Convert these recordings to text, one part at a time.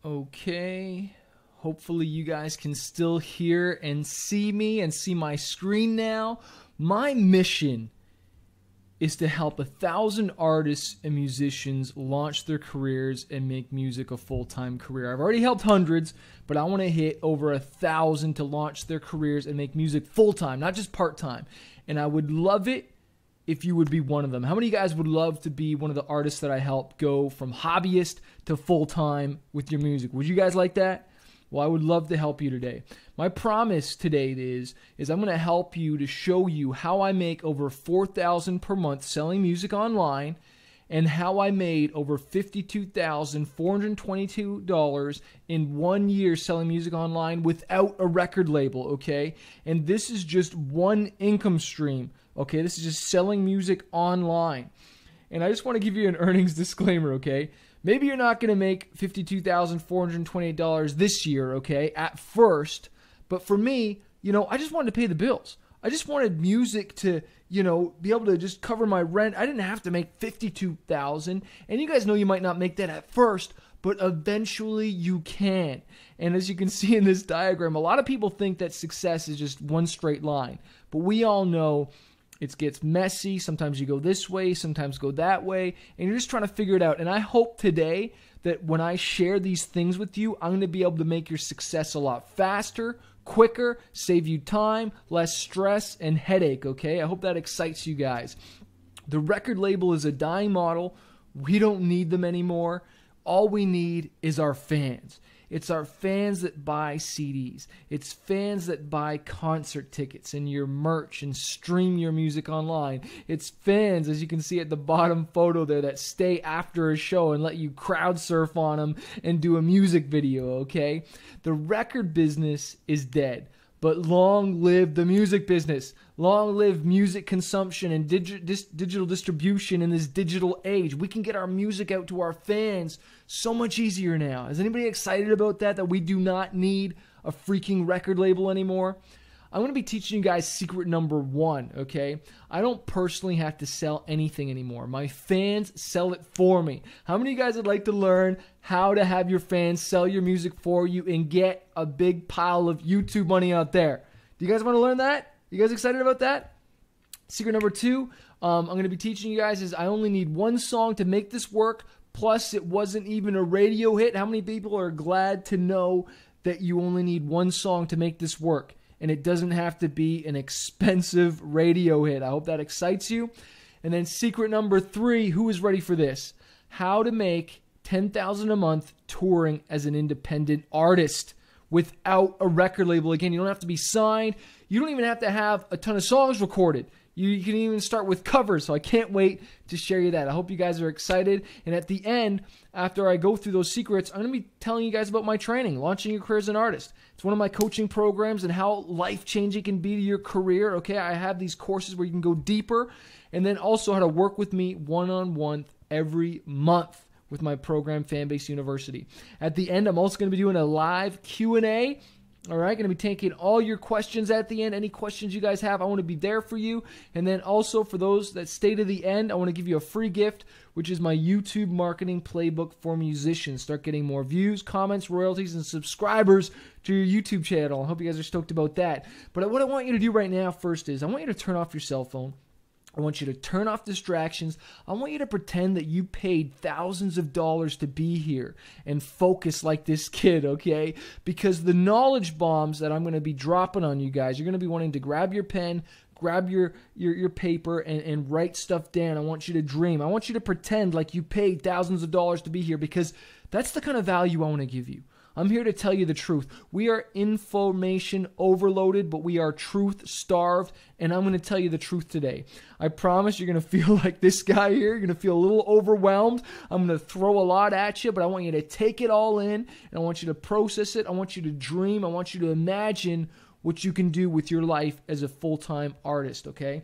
Okay. Hopefully you guys can still hear and see me and see my screen now. My mission is to help 1,000 artists and musicians launch their careers and make music a full-time career. I've already helped hundreds, but I want to hit over 1,000 to launch their careers and make music full-time, not just part-time. And I would love it if you would be one of them. How many of you guys would love to be one of the artists that I help go from hobbyist to full-time with your music? Would you guys like that? Well, I would love to help you today. My promise today is I'm going to help you to show you how I make over $4,000 per month selling music online, and how I made over $52,422 in 1 year selling music online without a record label, okay? And this is just one income stream, okay? This is just selling music online. And I just want to give you an earnings disclaimer, okay? Maybe you're not going to make $52,428 this year, okay, at first. But for me, I just wanted to pay the bills. I just wanted music to, be able to just cover my rent. I didn't have to make $52,000. And you guys know you might not make that at first, but eventually you can. And as you can see in this diagram, a lot of people think that success is just one straight line. But we all know it gets messy. Sometimes you go this way, sometimes go that way, and you're just trying to figure it out. And I hope today that when I share these things with you, I'm going to be able to make your success a lot faster, quicker, save you time, less stress, and headache, okay? I hope that excites you guys. The record label is a dying model. We don't need them anymore. All we need is our fans. It's our fans that buy CDs. It's fans that buy concert tickets and your merch and stream your music online. It's fans, as you can see at the bottom photo there, that stay after a show and let you crowd surf on them and do a music video, okay? The record business is dead. But long live the music business. Long live music consumption and digital distribution in this digital age. We can get our music out to our fans so much easier now. Is anybody excited about that? That we do not need a freaking record label anymore? I'm going to be teaching you guys secret number 1, okay? I don't personally have to sell anything anymore. My fans sell it for me. How many of you guys would like to learn how to have your fans sell your music for you and get a big pile of YouTube money out there? Do you guys want to learn that? You guys excited about that? Secret number 2, I'm going to be teaching you guys is I only need one song to make this work, plus it wasn't even a radio hit. How many people are glad to know that you only need one song to make this work? And it doesn't have to be an expensive radio hit. I hope that excites you. And then secret number 3, who is ready for this? How to make $10,000 a month touring as an independent artist without a record label. Again, you don't have to be signed. You don't even have to have a ton of songs recorded. You can even start with covers, so I can't wait to share you that. I hope you guys are excited. And at the end, after I go through those secrets, I'm going to be telling you guys about my training, Launching Your Career as an Artist. It's one of my coaching programs and how life-changing it can be to your career. Okay, I have these courses where you can go deeper, and then also how to work with me one-on-one every month with my program, Fanbase University. At the end, I'm also going to be doing a live Q&A. All right, going to be taking all your questions at the end. Any questions you guys have, I want to be there for you. And then also for those that stay to the end, I want to give you a free gift, which is my YouTube marketing playbook for musicians. Start getting more views, comments, royalties, and subscribers to your YouTube channel. I hope you guys are stoked about that. But what I want you to do right now first is I want you to turn off your cell phone. I want you to turn off distractions. I want you to pretend that you paid thousands of dollars to be here and focus like this kid, okay? Because the knowledge bombs that I'm going to be dropping on you guys, you're going to be wanting to grab your pen, grab your paper, and write stuff down. I want you to dream. I want you to pretend like you paid thousands of dollars to be here, because that's the kind of value I want to give you. I'm here to tell you the truth. We are information overloaded, but we are truth starved, and I'm going to tell you the truth today. I promise you're going to feel like this guy here. You're going to feel a little overwhelmed. I'm going to throw a lot at you, but I want you to take it all in, and I want you to process it. I want you to dream. I want you to imagine what you can do with your life as a full-time artist, okay?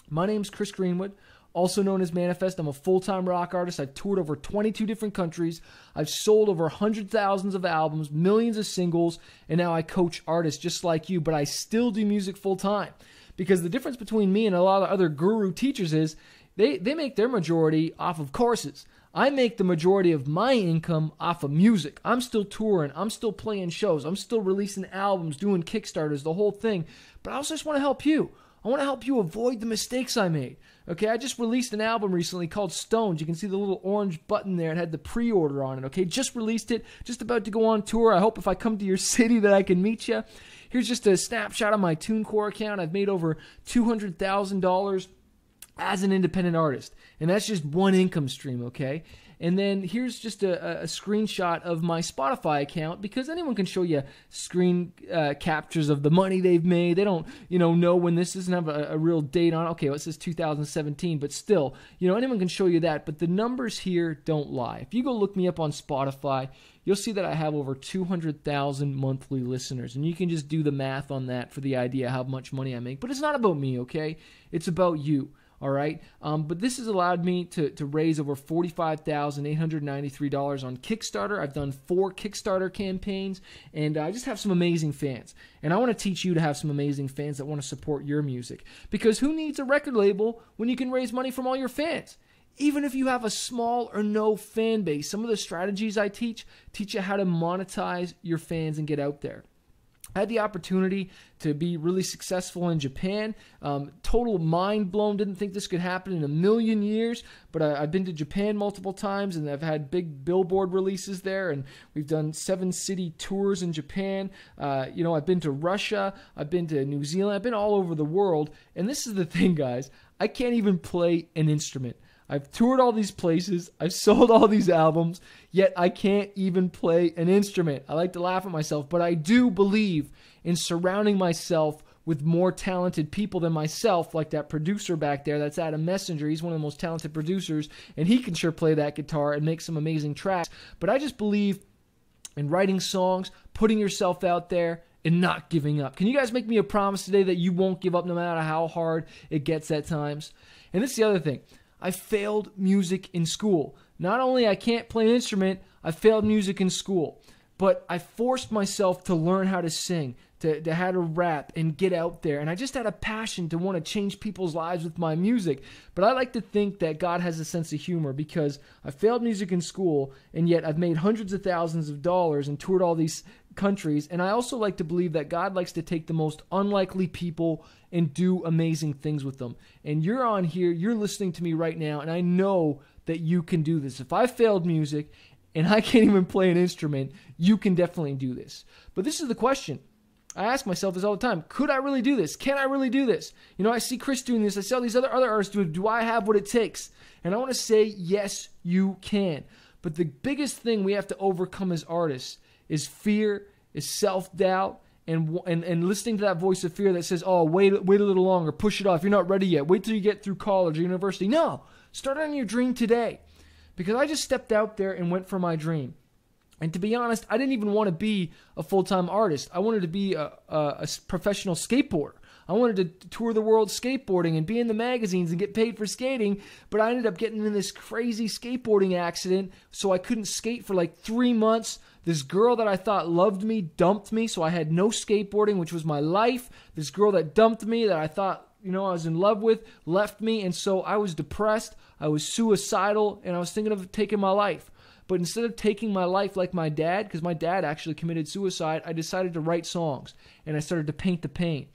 My name's Chris Greenwood, also known as Manifest. I'm a full-time rock artist. I've toured over 22 different countries. I've sold over 100,000 of albums, millions of singles, and now I coach artists just like you, but I still do music full-time. Because the difference between me and a lot of other guru teachers is they make their majority off of courses. I make the majority of my income off of music. I'm still touring. I'm still playing shows. I'm still releasing albums, doing Kickstarters, the whole thing. But I also just want to help you. I want to help you avoid the mistakes I made. Okay, I just released an album recently called Stones. You can see the little orange button there. It had the pre-order on it, okay? Just released it, just about to go on tour. I hope if I come to your city that I can meet you. Here's just a snapshot of my TuneCore account. I've made over $200,000 as an independent artist. And that's just one income stream, okay? And then here's just a screenshot of my Spotify account, because anyone can show you screen captures of the money they've made. They don't, know when this doesn't have a real date on it. Okay, well, it says 2017, but still, anyone can show you that. But the numbers here don't lie. If you go look me up on Spotify, you'll see that I have over 200,000 monthly listeners. And you can just do the math on that for the idea how much money I make. But it's not about me, okay? It's about you. All right, but this has allowed me to raise over $45,893 on Kickstarter. I've done 4 Kickstarter campaigns, and I just have some amazing fans. And I want to teach you to have some amazing fans that want to support your music. Because who needs a record label when you can raise money from all your fans? Even if you have a small or no fan base, some of the strategies I teach you how to monetize your fans and get out there. I had the opportunity to be really successful in Japan. Total mind blown. Didn't think this could happen in a million years. But I've been to Japan multiple times, and I've had big billboard releases there. And we've done 7-city tours in Japan. I've been to Russia. I've been to New Zealand. I've been all over the world. And this is the thing, guys. I can't even play an instrument. I've toured all these places, I've sold all these albums, yet I can't even play an instrument. I like to laugh at myself, but I do believe in surrounding myself with more talented people than myself, like that producer back there, that's Adam Messenger. He's one of the most talented producers, and he can sure play that guitar and make some amazing tracks. But I just believe in writing songs, putting yourself out there, and not giving up. Can you guys make me a promise today that you won't give up no matter how hard it gets at times? And this is the other thing. I failed music in school. Not only I can't play an instrument, I failed music in school. But I forced myself to learn how to sing, to how to rap and get out there. And I just had a passion to want to change people's lives with my music. But I like to think that God has a sense of humor, because I failed music in school, and yet I've made hundreds of thousands of dollars and toured all these countries. And I also like to believe that God likes to take the most unlikely people and do amazing things with them. And you're on here, you're listening to me right now, and I know that you can do this. If I failed music and I can't even play an instrument, you can definitely do this. But this is the question. I ask myself this all the time. Could I really do this? Can I really do this? I see Chris doing this. I see all these other artists doing it. Do I have what it takes? And I want to say, yes, you can. But the biggest thing we have to overcome as artists is fear, is self-doubt, and listening to that voice of fear that says, oh, wait a little longer, push it off, you're not ready yet, wait till you get through college or university. No, start on your dream today. Because I just stepped out there and went for my dream. And to be honest, I didn't even want to be a full-time artist. I wanted to be a professional skateboarder. I wanted to tour the world skateboarding and be in the magazines and get paid for skating, but I ended up getting in this crazy skateboarding accident, so I couldn't skate for like 3 months. This girl that I thought loved me dumped me, so I had no skateboarding, which was my life. This girl that dumped me, that I thought I was in love with, left me, and so I was depressed, I was suicidal, and I was thinking of taking my life. But instead of taking my life like my dad, because my dad actually committed suicide, I decided to write songs, and I started to paint the pain.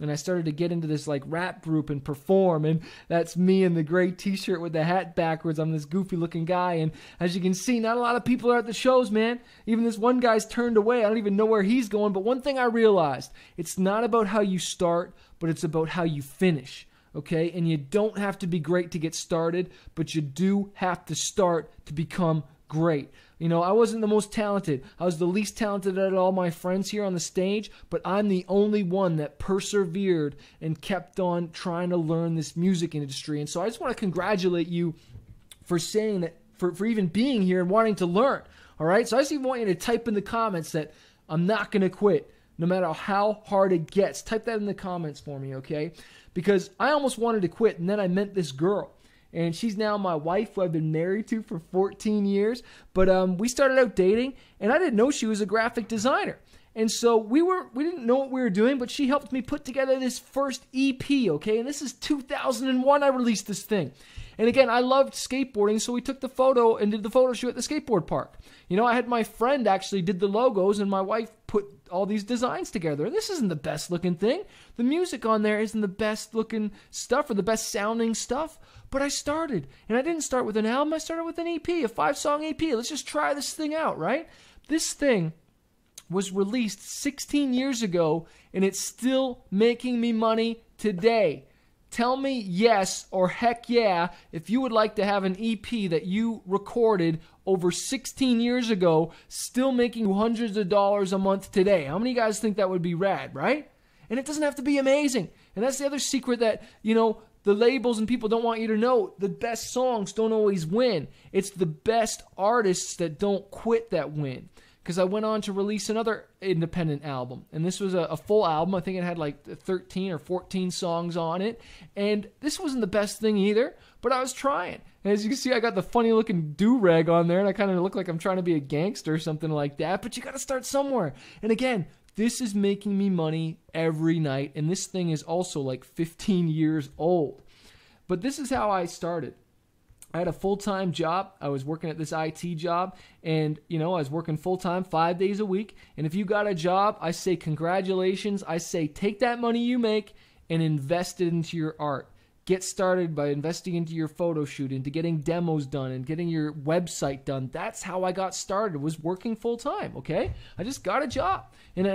And I started to get into this like rap group and perform, and that's me in the gray t-shirt with the hat backwards. I'm this goofy looking guy, and as you can see, not a lot of people are at the shows, man. Even this one guy's turned away. I don't even know where he's going, but one thing I realized, it's not about how you start, but it's about how you finish. Okay, and you don't have to be great to get started, but you do have to start to become great. I wasn't the most talented. I was the least talented out of all my friends here on the stage, but I'm the only one that persevered and kept on trying to learn this music industry. And so I just want to congratulate you for saying that, for even being here and wanting to learn. All right, so I just even want you to type in the comments that I'm not going to quit, no matter how hard it gets. Type that in the comments for me, okay? Because I almost wanted to quit, and then I met this girl. And she's now my wife, who I've been married to for 14 years. But we started out dating, and I didn't know she was a graphic designer. And so we didn't know what we were doing, but she helped me put together this first EP, okay? And this is 2001 I released this thing. And again, I loved skateboarding, so we took the photo and did the photo shoot at the skateboard park. You know, I had my friend actually did the logos, and my wife put all these designs together. And this isn't the best looking thing. The music on there isn't the best looking stuff or the best sounding stuff. But I started, and I didn't start with an album. I started with an EP, a 5-song EP. Let's just try this thing out, right? This thing was released 16 years ago, and it's still making me money today. Tell me yes or heck yeah if you would like to have an EP that you recorded over 16 years ago, still making hundreds of dollars a month today. How many of you guys think that would be rad, right? And it doesn't have to be amazing. And that's the other secret that, you know, the labels and people don't want you to know. The best songs don't always win. It's the best artists that don't quit that win. Because I went on to release another independent album. And this was a full album. I think it had like 13 or 14 songs on it. And this wasn't the best thing either, but I was trying. And as you can see, I got the funny looking do-rag on there, and I kind of look like I'm trying to be a gangster or something like that. But you got to start somewhere. And again, this is making me money every night. And this thing is also like 15 years old. But this is how I started. I had a full-time job. I was working at this IT job, and, you know, I was working full-time 5 days a week. And if you got a job, I say congratulations. I say take that money you make and invest it into your art. Get started by investing into your photo shoot, into getting demos done, and getting your website done. That's how I got started, was working full-time, okay? I just got a job. And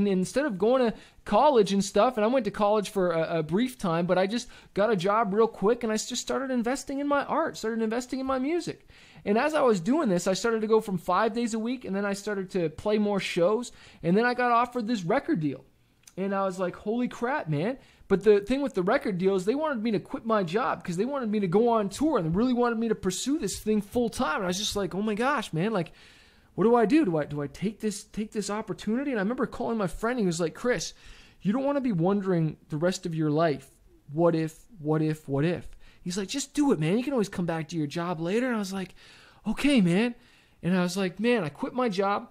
instead of going to college and stuff, and I went to college for a brief time, but I just got a job real quick, and I just started investing in my art, started investing in my music. And as I was doing this, I started to go from 5 days a week, and then I started to play more shows, and then I got offered this record deal. And I was like, holy crap, man. But the thing with the record deal is they wanted me to quit my job because they wanted me to go on tour and they really wanted me to pursue this thing full time. And I was just like, oh my gosh, man, like, what do I do? Do I take this opportunity? And I remember calling my friend. He was like, Chris, you don't want to be wondering the rest of your life, what if? He's like, just do it, man. You can always come back to your job later. And I was like, okay, man. And I was like, man, I quit my job.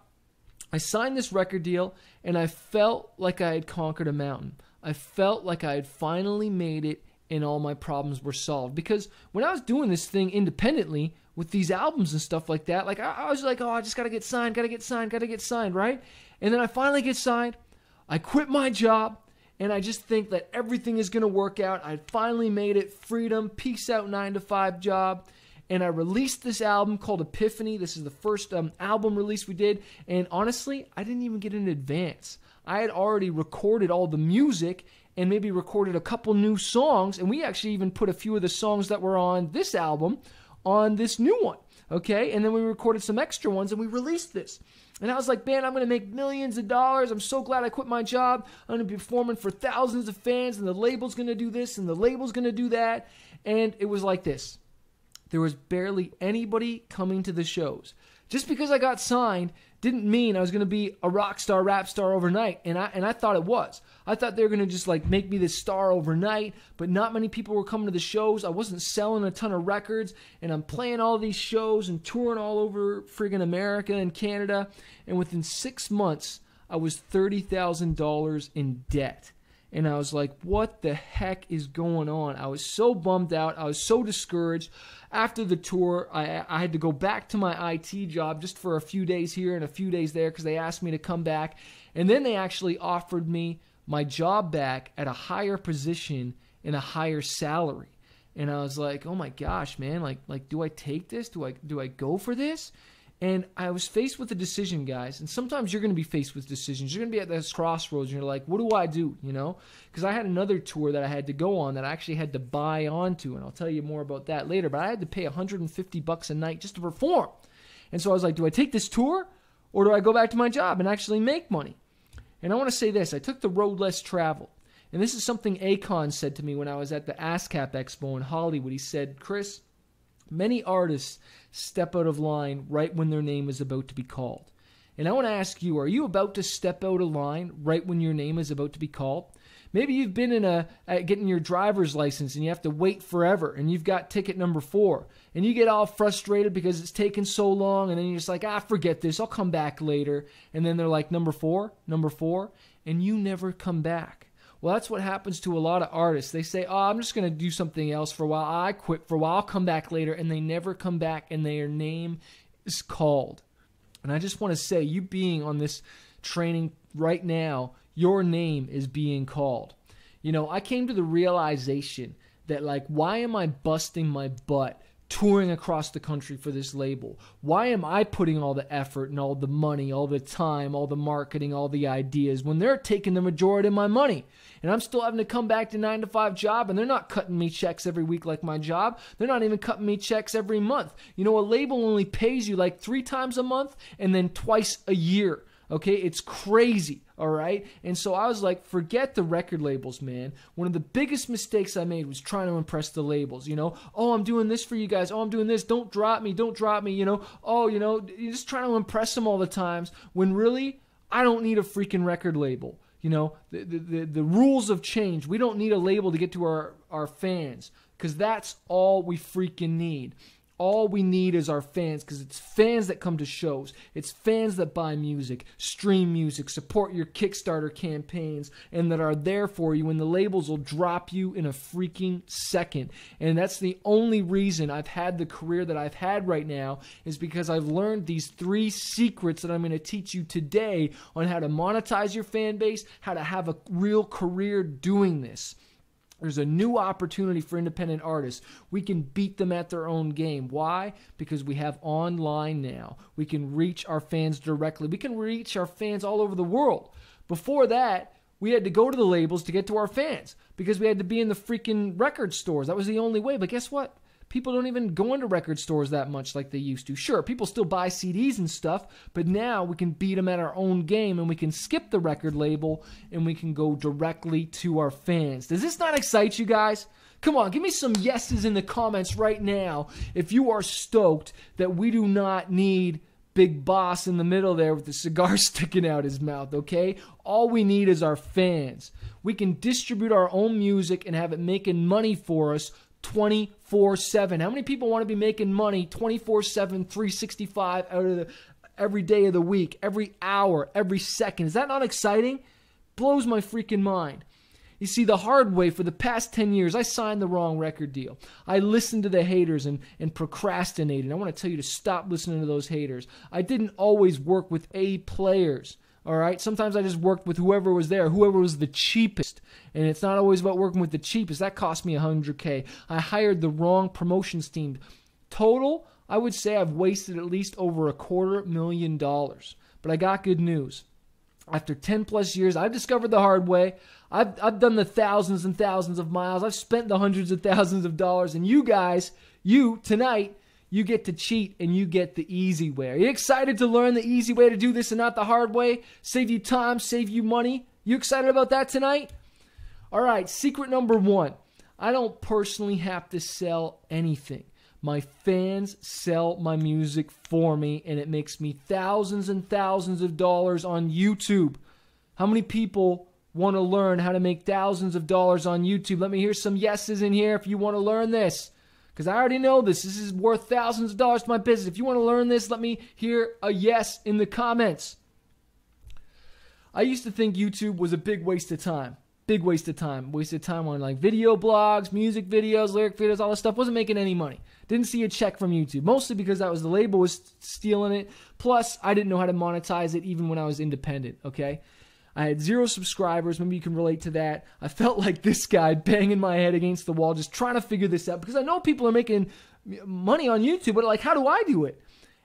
I signed this record deal, and I felt like I had conquered a mountain. I felt like I had finally made it and all my problems were solved. Because when I was doing this thing independently with these albums and stuff like that, like I was like, oh, I just got to get signed, right? And then I finally get signed. I quit my job, and I just think that everything is going to work out. I finally made it. Freedom, peace out, 9-to-5 job. And I released this album called Epiphany. This is the first album release we did. And honestly, I didn't even get an advance. I had already recorded all the music and maybe recorded a couple new songs. And we actually even put a few of the songs that were on this album on this new one. Okay? And then we recorded some extra ones and we released this. And I was like, man, I'm going to make millions of dollars. I'm so glad I quit my job. I'm going to be performing for thousands of fans. And the label's going to do this and the label's going to do that. And it was like this. There was barely anybody coming to the shows. Just because I got signed didn't mean I was going to be a rock star, rap star overnight. And I thought it was. I thought they were going to just like make me this star overnight, but not many people were coming to the shows. I wasn't selling a ton of records, and I'm playing all these shows and touring all over friggin' America and Canada. And within 6 months, I was $30,000 in debt. And I was like, what the heck is going on? I was so bummed out. I was so discouraged. After the tour, I had to go back to my IT job just for a few days here and a few days there because they asked me to come back. And then they actually offered me my job back at a higher position and a higher salary. And I was like, oh my gosh, man, like do I take this? Do I go for this? And I was faced with a decision, guys. And sometimes you're going to be faced with decisions. You're going to be at this crossroads, and you're like, what do I do, you know? Because I had another tour that I had to go on that I actually had to buy onto, and I'll tell you more about that later. But I had to pay $150 a night just to perform. And so I was like, do I take this tour, or do I go back to my job and actually make money? And I want to say this. I took the road less traveled. And this is something Akon said to me when I was at the ASCAP Expo in Hollywood. He said, Chris, many artists step out of line right when their name is about to be called. And I want to ask you, are you about to step out of line right when your name is about to be called? Maybe you've been getting your driver's license and you have to wait forever and you've got ticket number 4 and you get all frustrated because it's taken so long, and then you're just like, forget this, I'll come back later. And then they're like, number 4, and you never come back. Well, that's what happens to a lot of artists. They say, oh, I'm just going to do something else for a while. I quit for a while. I'll come back later. And they never come back, and their name is called. And I just want to say, you being on this training right now, your name is being called. You know, I came to the realization that, like, why am I busting my butt touring across the country for this label? Why am I putting all the effort and all the money, all the time, all the marketing, all the ideas when they're taking the majority of my money? And I'm still having to come back to 9-to-5 job, and they're not cutting me checks every week like my job. They're not even cutting me checks every month. You know, a label only pays you like 3 times a month and then twice a year. Okay, it's crazy, all right? And so I was like, forget the record labels, man. One of the biggest mistakes I made was trying to impress the labels, you know? Oh, I'm doing this for you guys. Oh, I'm doing this. Don't drop me, you know? Oh, you know, you're just trying to impress them all the times when really, I don't need a freaking record label. You know, the rules have changed. We don't need a label to get to our fans, because that's all we freaking need. All we need is our fans, because it's fans that come to shows. It's fans that buy music, stream music, support your Kickstarter campaigns, and that are there for you, and the labels will drop you in a freaking second. And that's the only reason I've had the career that I've had right now, is because I've learned these 3 secrets that I'm going to teach you today on how to monetize your fan base, how to have a real career doing this. There's a new opportunity for independent artists. We can beat them at their own game. Why? Because we have online now. We can reach our fans directly. We can reach our fans all over the world. Before that, we had to go to the labels to get to our fans because we had to be in the freaking record stores. That was the only way. But guess what? People don't even go into record stores that much like they used to. Sure, people still buy CDs and stuff, but now we can beat them at our own game, and we can skip the record label, and we can go directly to our fans. Does this not excite you guys? Come on, give me some yeses in the comments right now if you are stoked that we do not need Big Boss in the middle there with the cigar sticking out his mouth, okay? All we need is our fans. We can distribute our own music and have it making money for us 24/7. How many people want to be making money 24/7, 365 out of every day of the week, every hour, every second? Is that not exciting? Blows my freaking mind. You see, the hard way, for the past 10 years, I signed the wrong record deal. I listened to the haters and procrastinated. I want to tell you to stop listening to those haters. I didn't always work with A players. All right. Sometimes I just worked with whoever was there, whoever was the cheapest. And it's not always about working with the cheapest. That cost me $100K. I hired the wrong promotions team. Total, I would say I've wasted at least over $250,000. But I got good news. After 10 plus years, I've discovered the hard way. I've done the thousands and thousands of miles. I've spent the hundreds of thousands of dollars. And you guys, tonight, you get to cheat and you get the easy way. Are you excited to learn the easy way to do this and not the hard way? Save you time, save you money. You excited about that tonight? All right, secret number 1. I don't personally have to sell anything. My fans sell my music for me, and it makes me thousands and thousands of dollars on YouTube. How many people want to learn how to make thousands of dollars on YouTube? Let me hear some yeses in here if you want to learn this. Because I already know this. This is worth thousands of dollars to my business. If you want to learn this, let me hear a yes in the comments. I used to think YouTube was a big waste of time. Big waste of time. Wasted time on like video blogs, music videos, lyric videos, all this stuff. Wasn't making any money. Didn't see a check from YouTube. Mostly because that was the label was stealing it. Plus, I didn't know how to monetize it even when I was independent, okay? I had 0 subscribers. Maybe you can relate to that. I felt like this guy banging my head against the wall, just trying to figure this out. Because I know people are making money on YouTube, but like, how do I do it?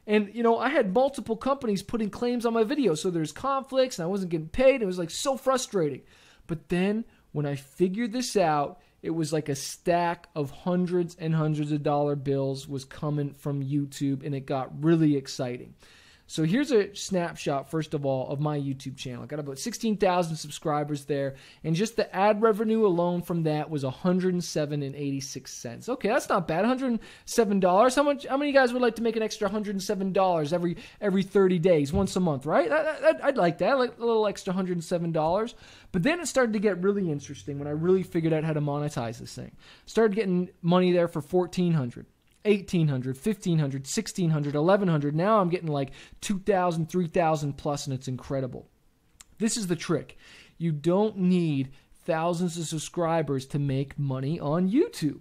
And, you know, I had multiple companies putting claims on my videos. So there's conflicts, and I wasn't getting paid. It was like so frustrating. But then when I figured this out, it was like a stack of hundreds and hundreds of dollar bills was coming from YouTube, and it got really exciting. So here's a snapshot, first of all, of my YouTube channel. I got about 16,000 subscribers there, and just the ad revenue alone from that was $107.86. Okay, that's not bad. $107. How many of you guys would like to make an extra $107 every 30 days, once a month, right? I'd like that, like a little extra $107. But then it started to get really interesting when I really figured out how to monetize this thing. Started getting money there for $1,400. $1,800, $1,500, $1,600, $1,100. Now I'm getting like $2,000, $3,000 plus, and it's incredible. This is the trick. You don't need thousands of subscribers to make money on YouTube.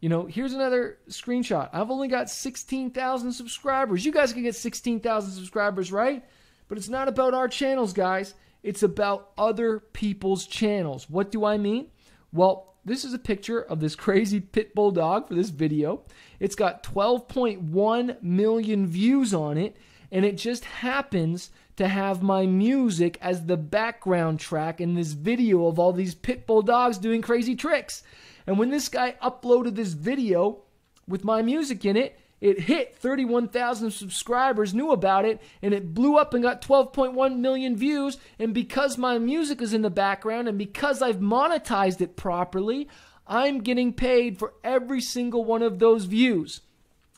You know, here's another screenshot. I've only got 16,000 subscribers. You guys can get 16,000 subscribers, right? But it's not about our channels, guys. It's about other people's channels. What do I mean? Well, this is a picture of this crazy pit bull dog for this video. It's got 12.1 million views on it, and it just happens to have my music as the background track in this video of all these pit bull dogs doing crazy tricks. And when this guy uploaded this video with my music in it, it hit 31,000 subscribers, knew about it, and it blew up and got 12.1 million views. And because my music is in the background and because I've monetized it properly, I'm getting paid for every single one of those views.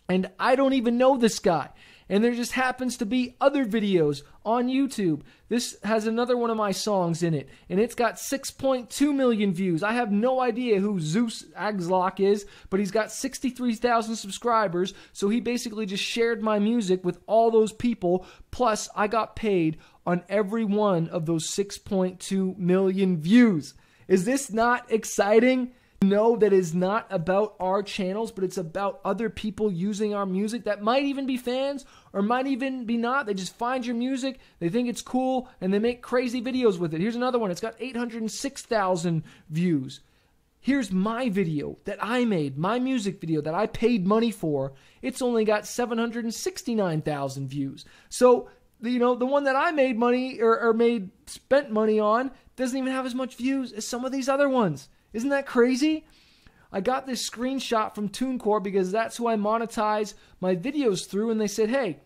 And I don't even know this guy. And there just happens to be other videos on YouTube. This has another one of my songs in it, and it's got 6.2 million views. I have no idea who Zeus Agzlock is, but he's got 63,000 subscribers, so he basically just shared my music with all those people, plus I got paid on every one of those 6.2 million views. Is this not exciting? No, that is not about our channels, but it's about other people using our music that might even be fans or might even be not. They just find your music, they think it's cool, and they make crazy videos with it. Here's another one. It's got 806,000 views. Here's my video that I made, my music video that I paid money for. It's only got 769,000 views. So, you know, the one that I made money or spent money on doesn't even have as much views as some of these other ones. Isn't that crazy? I got this screenshot from TuneCore because that's who I monetize my videos through, and they said, hey,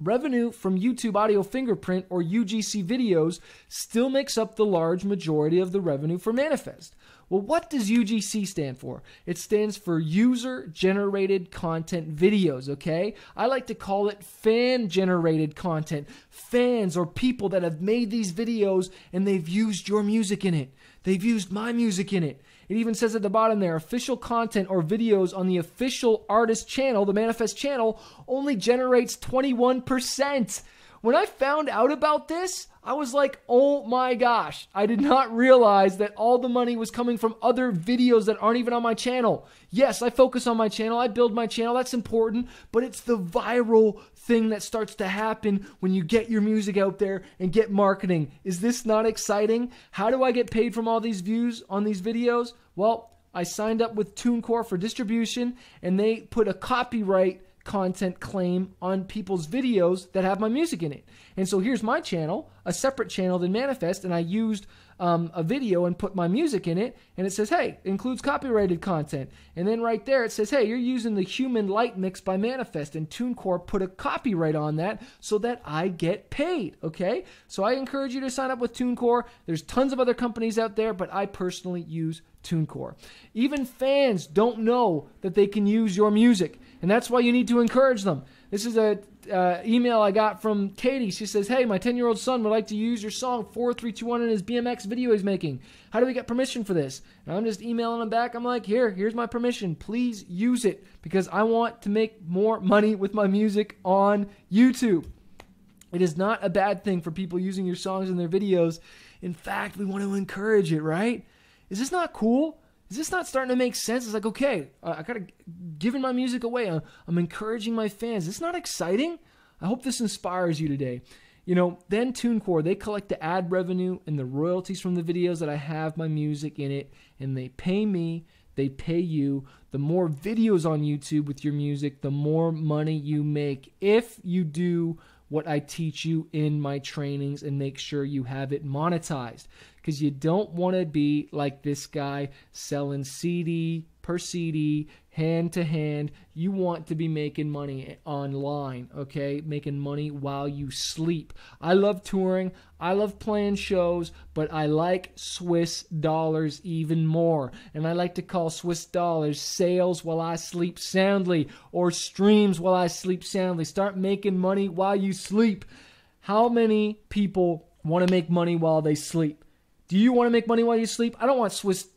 revenue from YouTube Audio Fingerprint or UGC videos still makes up the large majority of the revenue for Manifest. Well, what does UGC stand for? It stands for User-Generated Content Videos, okay? I like to call it fan-generated content. Fans or people that have made these videos and they've used your music in it. They've used my music in it. It even says at the bottom there, official content or videos on the official artist channel, the Manifest channel, only generates 21%. When I found out about this, I was like, oh my gosh, I did not realize that all the money was coming from other videos that aren't even on my channel. Yes, I focus on my channel, I build my channel, that's important, but it's the viral thing that starts to happen when you get your music out there and get marketing. Is this not exciting? How do I get paid from all these views on these videos? Well, I signed up with TuneCore for distribution, and they put a copyright content claim on people's videos that have my music in it. And so here's my channel, a separate channel than Manifest, and I used a video and put my music in it, and it says, hey, includes copyrighted content. And then right there it says, hey, you're using the Human Light Mix by Manifest, and TuneCore put a copyright on that so that I get paid, okay? So I encourage you to sign up with TuneCore. There's tons of other companies out there, but I personally use TuneCore. Even fans don't know that they can use your music, and that's why you need to encourage them. This is a email I got from Katie. She says, hey, my 10-year-old son would like to use your song 4321 in his BMX video he's making. How do we get permission for this? And I'm just emailing him back. I'm like, here's my permission. Please use it because I want to make more money with my music on YouTube. It is not a bad thing for people using your songs in their videos. In fact, we want to encourage it, right? Is this not cool? Is this not starting to make sense? It's like, okay, I got to giving my music away. I'm encouraging my fans. Is this not exciting? I hope this inspires you today. You know, then TuneCore, they collect the ad revenue and the royalties from the videos that I have my music in it, and they pay me, they pay you. The more videos on YouTube with your music, the more money you make if you do what I teach you in my trainings and make sure you have it monetized. Because you don't want to be like this guy selling CD per CD, hand to hand. You want to be making money online, okay? Making money while you sleep. I love touring. I love playing shows, but I like Swiss dollars even more. And I like to call Swiss dollars sales while I sleep soundly, or streams while I sleep soundly. Start making money while you sleep. How many people want to make money while they sleep? Do you want to make money while you sleep? I don't want Swiss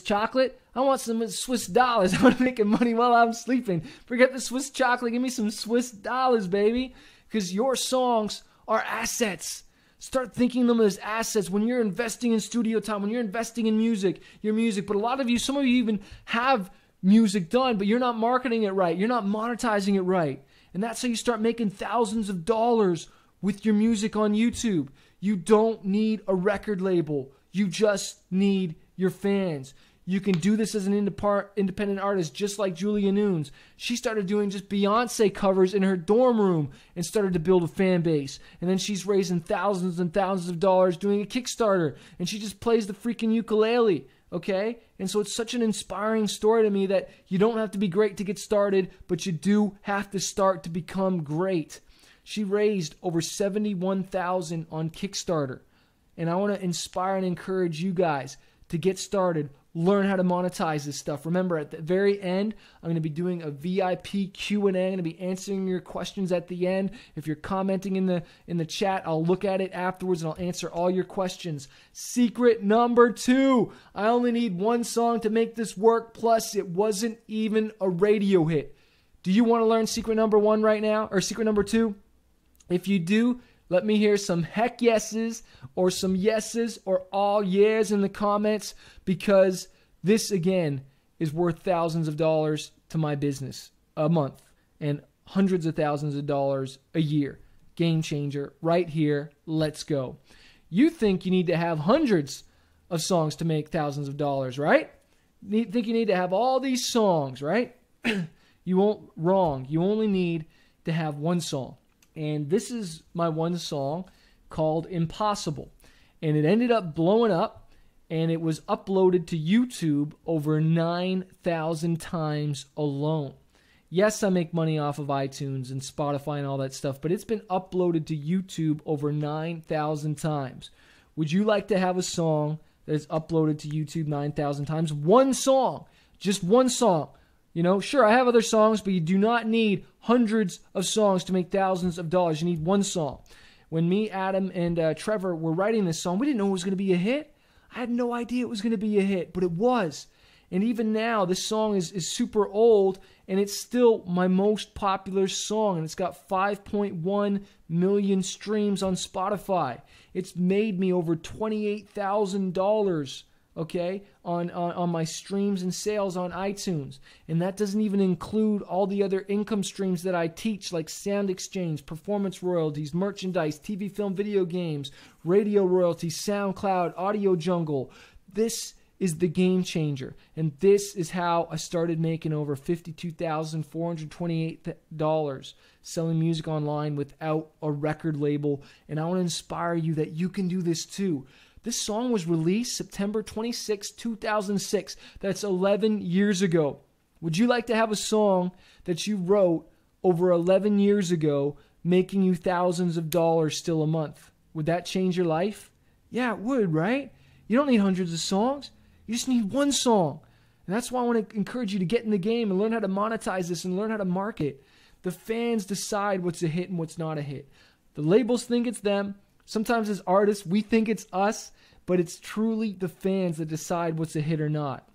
chocolate. I want some Swiss dollars. I want to make money while I'm sleeping. Forget the Swiss chocolate. Give me some Swiss dollars, baby. Because your songs are assets. Start thinking them as assets when you're investing in studio time, when you're investing in your music. But a lot of you, some of you even have music done, but you're not marketing it right. You're not monetizing it right. And that's how you start making thousands of dollars with your music on YouTube. You don't need a record label. You just need your fans. You can do this as an independent artist, just like Julia Nunes. She started doing just Beyonce covers in her dorm room and started to build a fan base. And then she's raising thousands and thousands of dollars doing a Kickstarter. And she just plays the freaking ukulele, okay? And so it's such an inspiring story to me that you don't have to be great to get started, but you do have to start to become great. She raised over $71,000 on Kickstarter. And I want to inspire and encourage you guys to get started. Learn how to monetize this stuff. Remember, at the very end, I'm going to be doing a VIP Q&A. I'm going to be answering your questions at the end. If you're commenting in the chat, I'll look at it afterwards and I'll answer all your questions. Secret number 2. I only need one song to make this work, plus it wasn't even a radio hit. Do you want to learn secret number 1 right now, or secret number 2? If you do, let me hear some heck yeses or some yeses or all yeahs in the comments, because this, again, is worth thousands of dollars to my business a month and hundreds of thousands of dollars a year. Game changer right here. Let's go. You think you need to have hundreds of songs to make thousands of dollars, right? Think you need to have all these songs, right? You won't. Wrong. You only need to have one song. And this is my one song called Impossible. And it ended up blowing up, and it was uploaded to YouTube over 9,000 times alone. Yes, I make money off of iTunes and Spotify and all that stuff, but it's been uploaded to YouTube over 9,000 times. Would you like to have a song that is uploaded to YouTube 9,000 times? One song, just one song. You know, sure, I have other songs, but you do not need hundreds of songs to make thousands of dollars. You need one song. When me, Adam, and Trevor were writing this song, we didn't know it was going to be a hit. I had no idea it was going to be a hit, but it was. And even now, this song is super old, and it's still my most popular song, and it's got 5.1 million streams on Spotify. It's made me over $28,000, okay, on my streams and sales on iTunes. And that doesn't even include all the other income streams that I teach, like sound exchange, performance royalties, merchandise, TV, film, video games, radio royalties, SoundCloud, Audio Jungle. This is the game changer. And this is how I started making over $52,428 selling music online without a record label. And I want to inspire you that you can do this too. This song was released September 26, 2006. That's 11 years ago. Would you like to have a song that you wrote over 11 years ago making you thousands of dollars still a month? Would that change your life? Yeah, it would, right? You don't need hundreds of songs. You just need one song. And that's why I want to encourage you to get in the game and learn how to monetize this and learn how to market. The fans decide what's a hit and what's not a hit. The labels think it's them. Sometimes as artists, we think it's us, but it's truly the fans that decide what's a hit or not.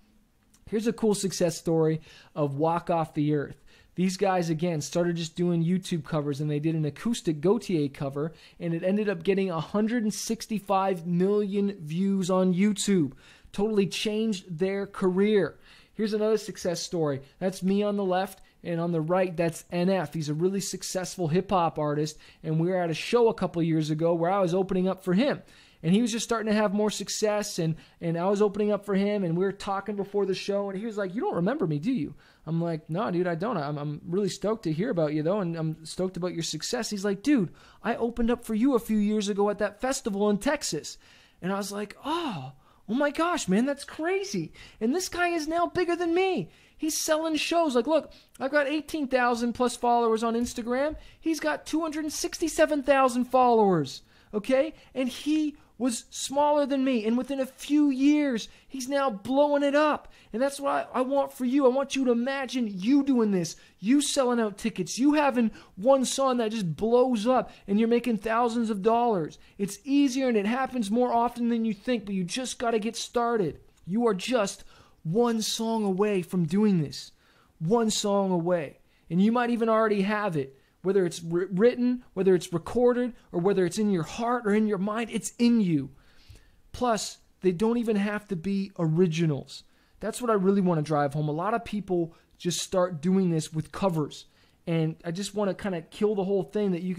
Here's a cool success story of Walk Off the Earth. These guys, again, started just doing YouTube covers, and they did an acoustic Gautier cover, and it ended up getting 165 million views on YouTube. Totally changed their career. Here's another success story. That's me on the left, and on the right, that's NF. He's a really successful hip-hop artist, and we were at a show a couple years ago where I was opening up for him. And he was just starting to have more success, and I was opening up for him, and we were talking before the show, and he was like, "You don't remember me, do you?" I'm like, "No, dude, I don't. I'm really stoked to hear about you, though, and I'm stoked about your success." He's like, "Dude, I opened up for you a few years ago at that festival in Texas." And I was like, oh my gosh, man, that's crazy. And this guy is now bigger than me. He's selling shows. Like, look, I've got 18,000 plus followers on Instagram. He's got 267,000 followers, okay? And he was smaller than me. And within a few years, he's now blowing it up. And that's what I want for you. I want you to imagine you doing this. You selling out tickets. You having one song that just blows up and you're making thousands of dollars. It's easier and it happens more often than you think, but you just got to get started. You are just one song away from doing this. One song away. And you might even already have it. Whether it's written, whether it's recorded, or whether it's in your heart or in your mind, it's in you. Plus, they don't even have to be originals. That's what I really want to drive home. A lot of people just start doing this with covers. And I just want to kind of kill the whole thing that you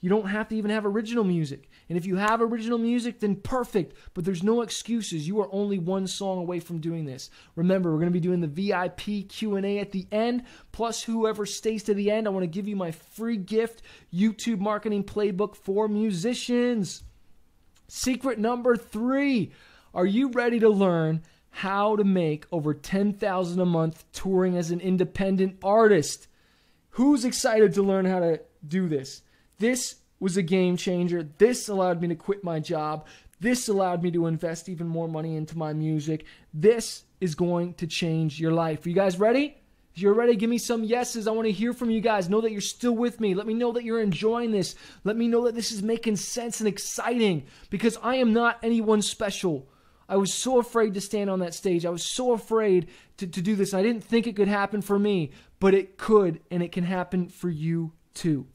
don't have to even have original music. And if you have original music, then perfect. But there's no excuses. You are only one song away from doing this. Remember, we're going to be doing the VIP Q&A at the end. Plus, whoever stays to the end, I want to give you my free gift, YouTube Marketing Playbook for Musicians. Secret number 3. Are you ready to learn how to make over $10,000 a month touring as an independent artist? Who's excited to learn how to do this? This was a game changer. This allowed me to quit my job. This allowed me to invest even more money into my music. This is going to change your life. Are you guys ready? If you're ready, give me some yeses. I want to hear from you guys. Know that you're still with me. Let me know that you're enjoying this. Let me know that this is making sense and exciting, because I am not anyone special. I was so afraid to stand on that stage. I was so afraid to do this. I didn't think it could happen for me, but it could, and it can happen for you too.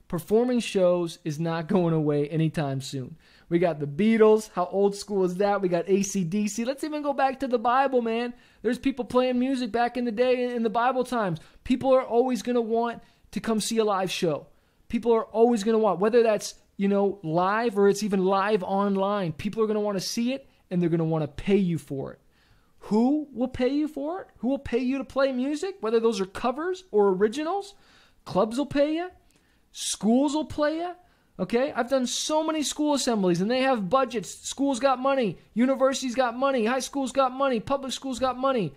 Performing shows is not going away anytime soon. We got the Beatles. How old school is that? We got AC/DC. Let's even go back to the Bible, man. There's people playing music back in the day in the Bible times. People are always going to want to come see a live show. People are always going to want, whether that's, live or it's even live online, people are going to want to see it, and they're going to want to pay you for it. Who will pay you for it? Who will pay you to play music? Whether those are covers or originals? Clubs will pay you. Schools will play you. Okay? I've done so many school assemblies, and they have budgets. Schools got money. Universities got money. High schools got money. Public schools got money.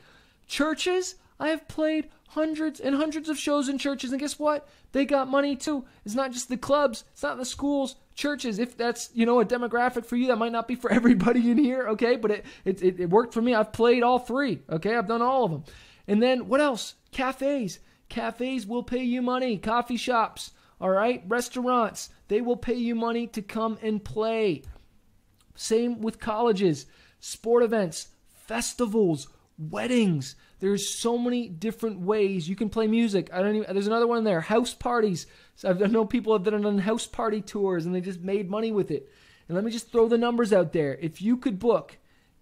Churches, I have played hundreds and hundreds of shows in churches, and guess what? They got money too. It's not just the clubs. It's not the schools. Churches, if that's, a demographic for you, that might not be for everybody in here, okay? But it worked for me. I've played all 3, okay? I've done all of them. And then what else? Cafes. Cafes will pay you money. Coffee shops, all right? Restaurants, they will pay you money to come and play. Same with colleges, sport events, festivals, weddings. There's so many different ways you can play music. There's another one there, house parties. So I know people have done house party tours, and they just made money with it. And let me just throw the numbers out there. If you could book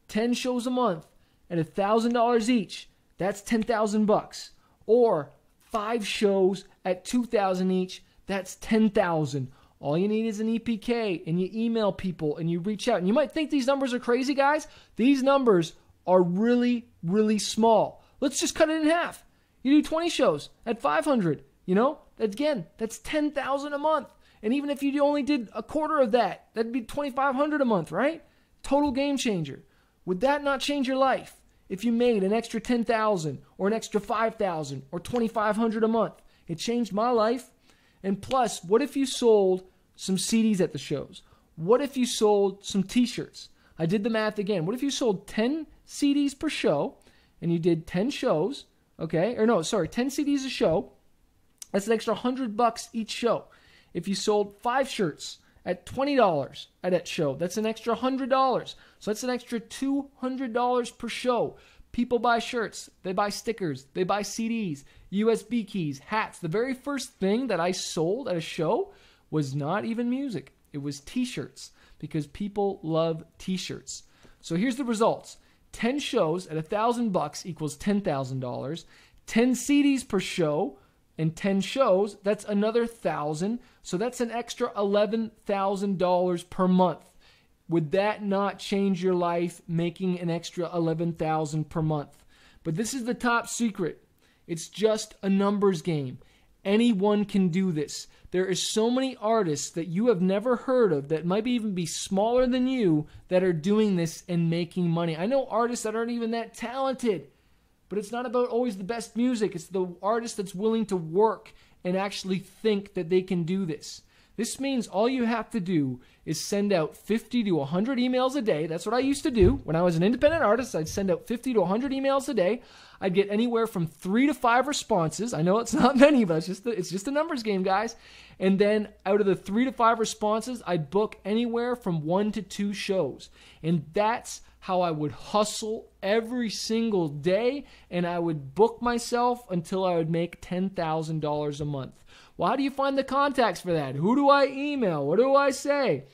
10 shows a month at $1,000 each, that's $10,000. Or 5 shows at $2,000 each, that's $10,000. All you need is an EPK, and you email people, and you reach out. And you might think these numbers are crazy, guys. These numbers are really, really small. Let's just cut it in half. You do 20 shows at $500. Again, that's $10,000 a month. And even if you only did a quarter of that, that'd be $2,500 a month, right? Total game changer. Would that not change your life if you made an extra $10,000 or an extra $5,000 or $2,500 a month? It changed my life. And plus, what if you sold some CDs at the shows? What if you sold some t-shirts? I did the math again. What if you sold 10 CDs per show and you did 10 shows, okay? 10 CDs a show. That's an extra $100 each show. If you sold 5 shirts at $20 at that show, that's an extra $100. So that's an extra $200 per show. People buy shirts, they buy stickers, they buy CDs, USB keys, hats. The very first thing that I sold at a show was not even music. It was t-shirts, because people love t-shirts. So here's the results. 10 shows at $1,000 equals $10,000. 10 CDs per show and 10 shows, that's another $1,000. So that's an extra $11,000 per month. Would that not change your life, making an extra $11,000 per month? But this is the top secret. It's just a numbers game. Anyone can do this. There are so many artists that you have never heard of that might even be smaller than you that are doing this and making money. I know artists that aren't even that talented, but it's not about always the best music. It's the artist that's willing to work and actually think that they can do this. This means all you have to do is send out 50 to 100 emails a day. That's what I used to do. When I was an independent artist, I'd send out 50 to 100 emails a day. I'd get anywhere from 3 to 5 responses. I know it's not many, but it's just a numbers game, guys. And then out of the 3 to 5 responses, I'd book anywhere from 1 to 2 shows. And that's how I would hustle every single day, and I would book myself until I would make $10,000 a month. Well, how do you find the contacts for that? Who do I email? What do I say?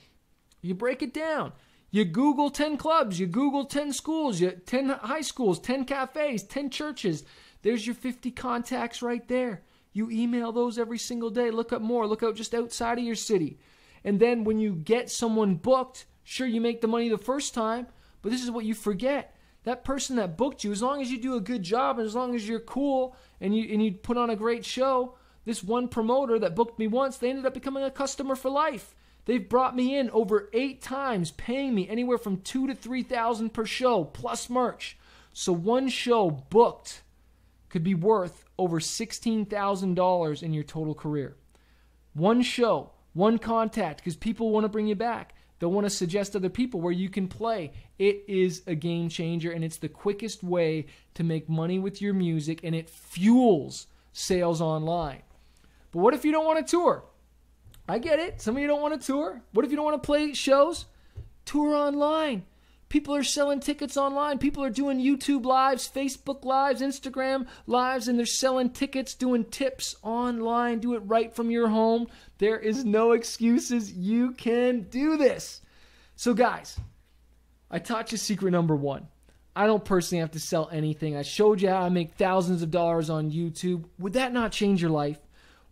You break it down. You Google 10 clubs, you Google 10 schools, 10 high schools, 10 cafes, 10 churches. There's your 50 contacts right there. You email those every single day. Look up more. Look out just outside of your city. And then when you get someone booked, sure, you make the money the first time, but this is what you forget. That person that booked you, as long as you do a good job and as long as you're cool and you put on a great show, this one promoter that booked me once, they ended up becoming a customer for life. They've brought me in over 8 times, paying me anywhere from $2,000 to $3,000 per show, plus merch. So one show booked could be worth over $16,000 in your total career. One show, one contact, because people want to bring you back. They'll want to suggest other people where you can play. It is a game changer, and it's the quickest way to make money with your music, and it fuels sales online. But what if you don't want to tour? I get it. Some of you don't want to tour. What if you don't want to play shows? Tour online. People are selling tickets online. People are doing YouTube lives, Facebook lives, Instagram lives, and they're selling tickets, doing tips online. Do it right from your home. There is no excuses. You can do this. So guys, I taught you secret number 1. I don't personally have to sell anything. I showed you how I make thousands of dollars on YouTube. Would that not change your life?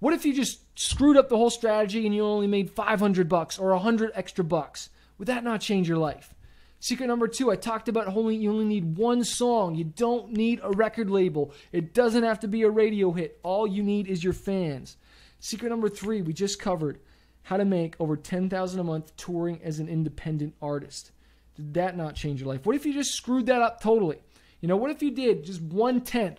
What if you just screwed up the whole strategy and you only made $500 or 100 extra bucks? Would that not change your life? Secret number 2, I talked about you only need one song. You don't need a record label. It doesn't have to be a radio hit. All you need is your fans. Secret number 3, we just covered how to make over $10,000 a month touring as an independent artist. Did that not change your life? What if you just screwed that up totally? What if you did just 1/10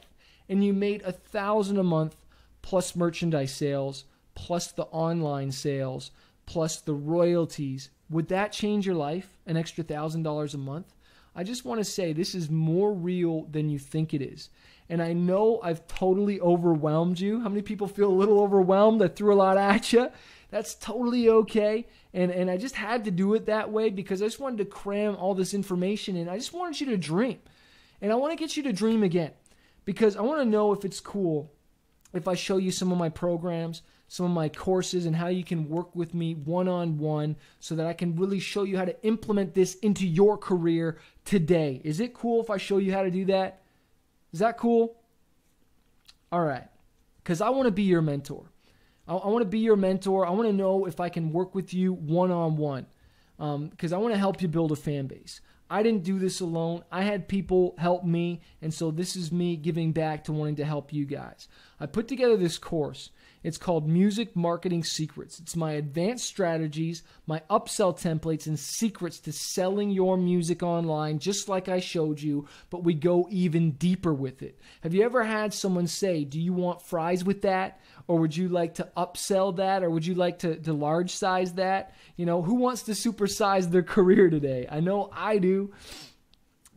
and you made $1,000 a month plus merchandise sales, plus the online sales, plus the royalties? Would that change your life? An extra $1,000 a month? I just want to say this is more real than you think it is. And I know I've totally overwhelmed you. How many people feel a little overwhelmed? I threw a lot at you. That's totally okay. And I just had to do it that way because I just wanted to cram all this information in. I just wanted you to dream. And I want to get you to dream again because I want to know if it's cool if I show you some of my programs, some of my courses, and how you can work with me one-on-one so that I can really show you how to implement this into your career today. Is it cool if I show you how to do that? Is that cool? All right. Because I want to be your mentor. I want to be your mentor. I want to know if I can work with you one-on-one because I want to help you build a fan base. I didn't do this alone. I had people help me, and so this is me giving back to wanting to help you guys. I put together this course. It's called Music Marketing Secrets. It's my advanced strategies, my upsell templates, and secrets to selling your music online, just like I showed you, but we go even deeper with it. Have you ever had someone say, do you want fries with that? Or would you like to upsell that? Or would you like to large size that? Who wants to supersize their career today? I know I do.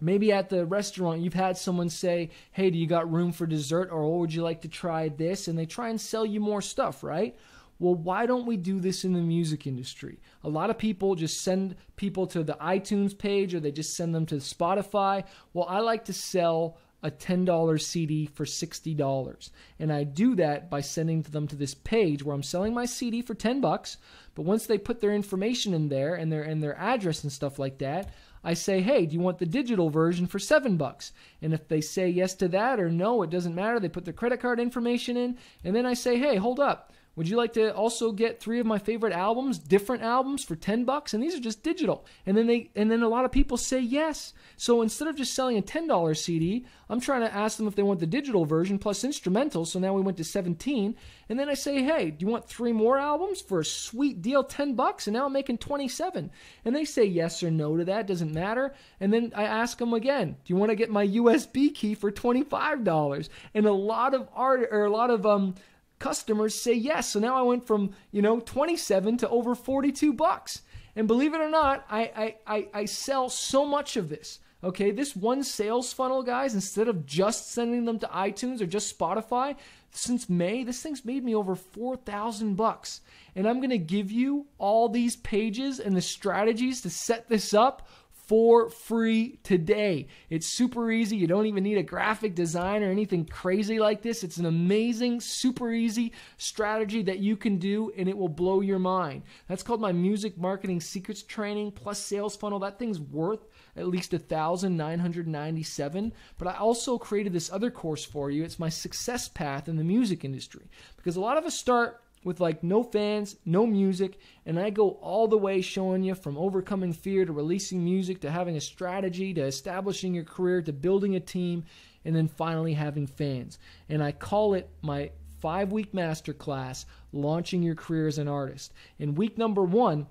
Maybe at the restaurant, you've had someone say, hey, do you got room for dessert? Or would you like to try this? And they try and sell you more stuff, right? Well, why don't we do this in the music industry? A lot of people just send people to the iTunes page or they just send them to Spotify. Well, I like to sell a $10 CD for $60. And I do that by sending them to this page where I'm selling my CD for $10. But once they put their information in there and their address and stuff like that, I say, hey, do you want the digital version for $7? And if they say yes to that or no, it doesn't matter. They put their credit card information in. And then I say, hey, hold up. Would you like to also get 3 of my favorite albums, different albums for $10? And these are just digital. And then a lot of people say yes. So instead of just selling a $10 CD, I'm trying to ask them if they want the digital version plus instrumentals. So now we went to 17. And then I say, hey, do you want 3 more albums for a sweet deal, $10? And now I'm making 27. And they say yes or no to that. Doesn't matter. And then I ask them again, do you want to get my USB key for $25? And a lot of customers say yes. So now I went from, 27 to over $42. And believe it or not, I sell so much of this. Okay, this one sales funnel, guys, instead of just sending them to iTunes or just Spotify, since May, this thing's made me over $4,000. And I'm going to give you all these pages and the strategies to set this up for free today. It's super easy. You don't even need a graphic design or anything crazy like this. It's an amazing, super easy strategy that you can do, and it will blow your mind. That's called my Music Marketing Secrets Training plus Sales Funnel. That thing's worth at least $1,997. But I also created this other course for you. It's my success path in the music industry, because a lot of us start with like no fans, no music, and I go all the way showing you from overcoming fear to releasing music to having a strategy to establishing your career to building a team and then finally having fans. And I call it my 5-week masterclass, Launching Your Career as an Artist. In week number 1,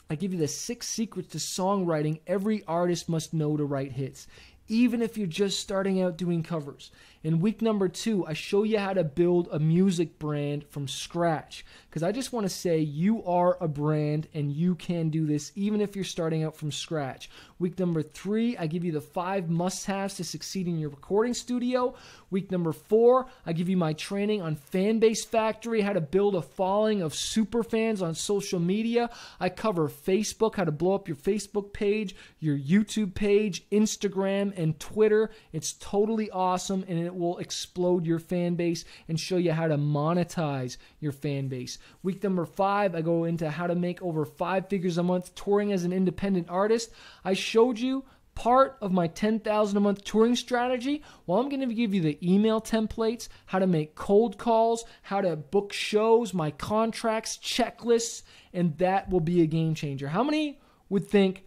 I give you the 6 secrets to songwriting every artist must know to write hits, even if you're just starting out doing covers. In week number 2, I show you how to build a music brand from scratch, because I just want to say you are a brand and you can do this even if you're starting out from scratch. Week number 3, I give you the 5 must-haves to succeed in your recording studio. Week number 4, I give you my training on Fanbase Factory, how to build a following of super fans on social media. I cover Facebook, how to blow up your Facebook page, your YouTube page, Instagram, and Twitter. It's totally awesome, and it will explode your fan base and show you how to monetize your fan base. Week number 5, I go into how to make over 5 figures a month touring as an independent artist. I showed you part of my $10,000 a month touring strategy. Well, I'm going to give you the email templates, how to make cold calls, how to book shows, my contracts, checklists, and that will be a game changer. How many would think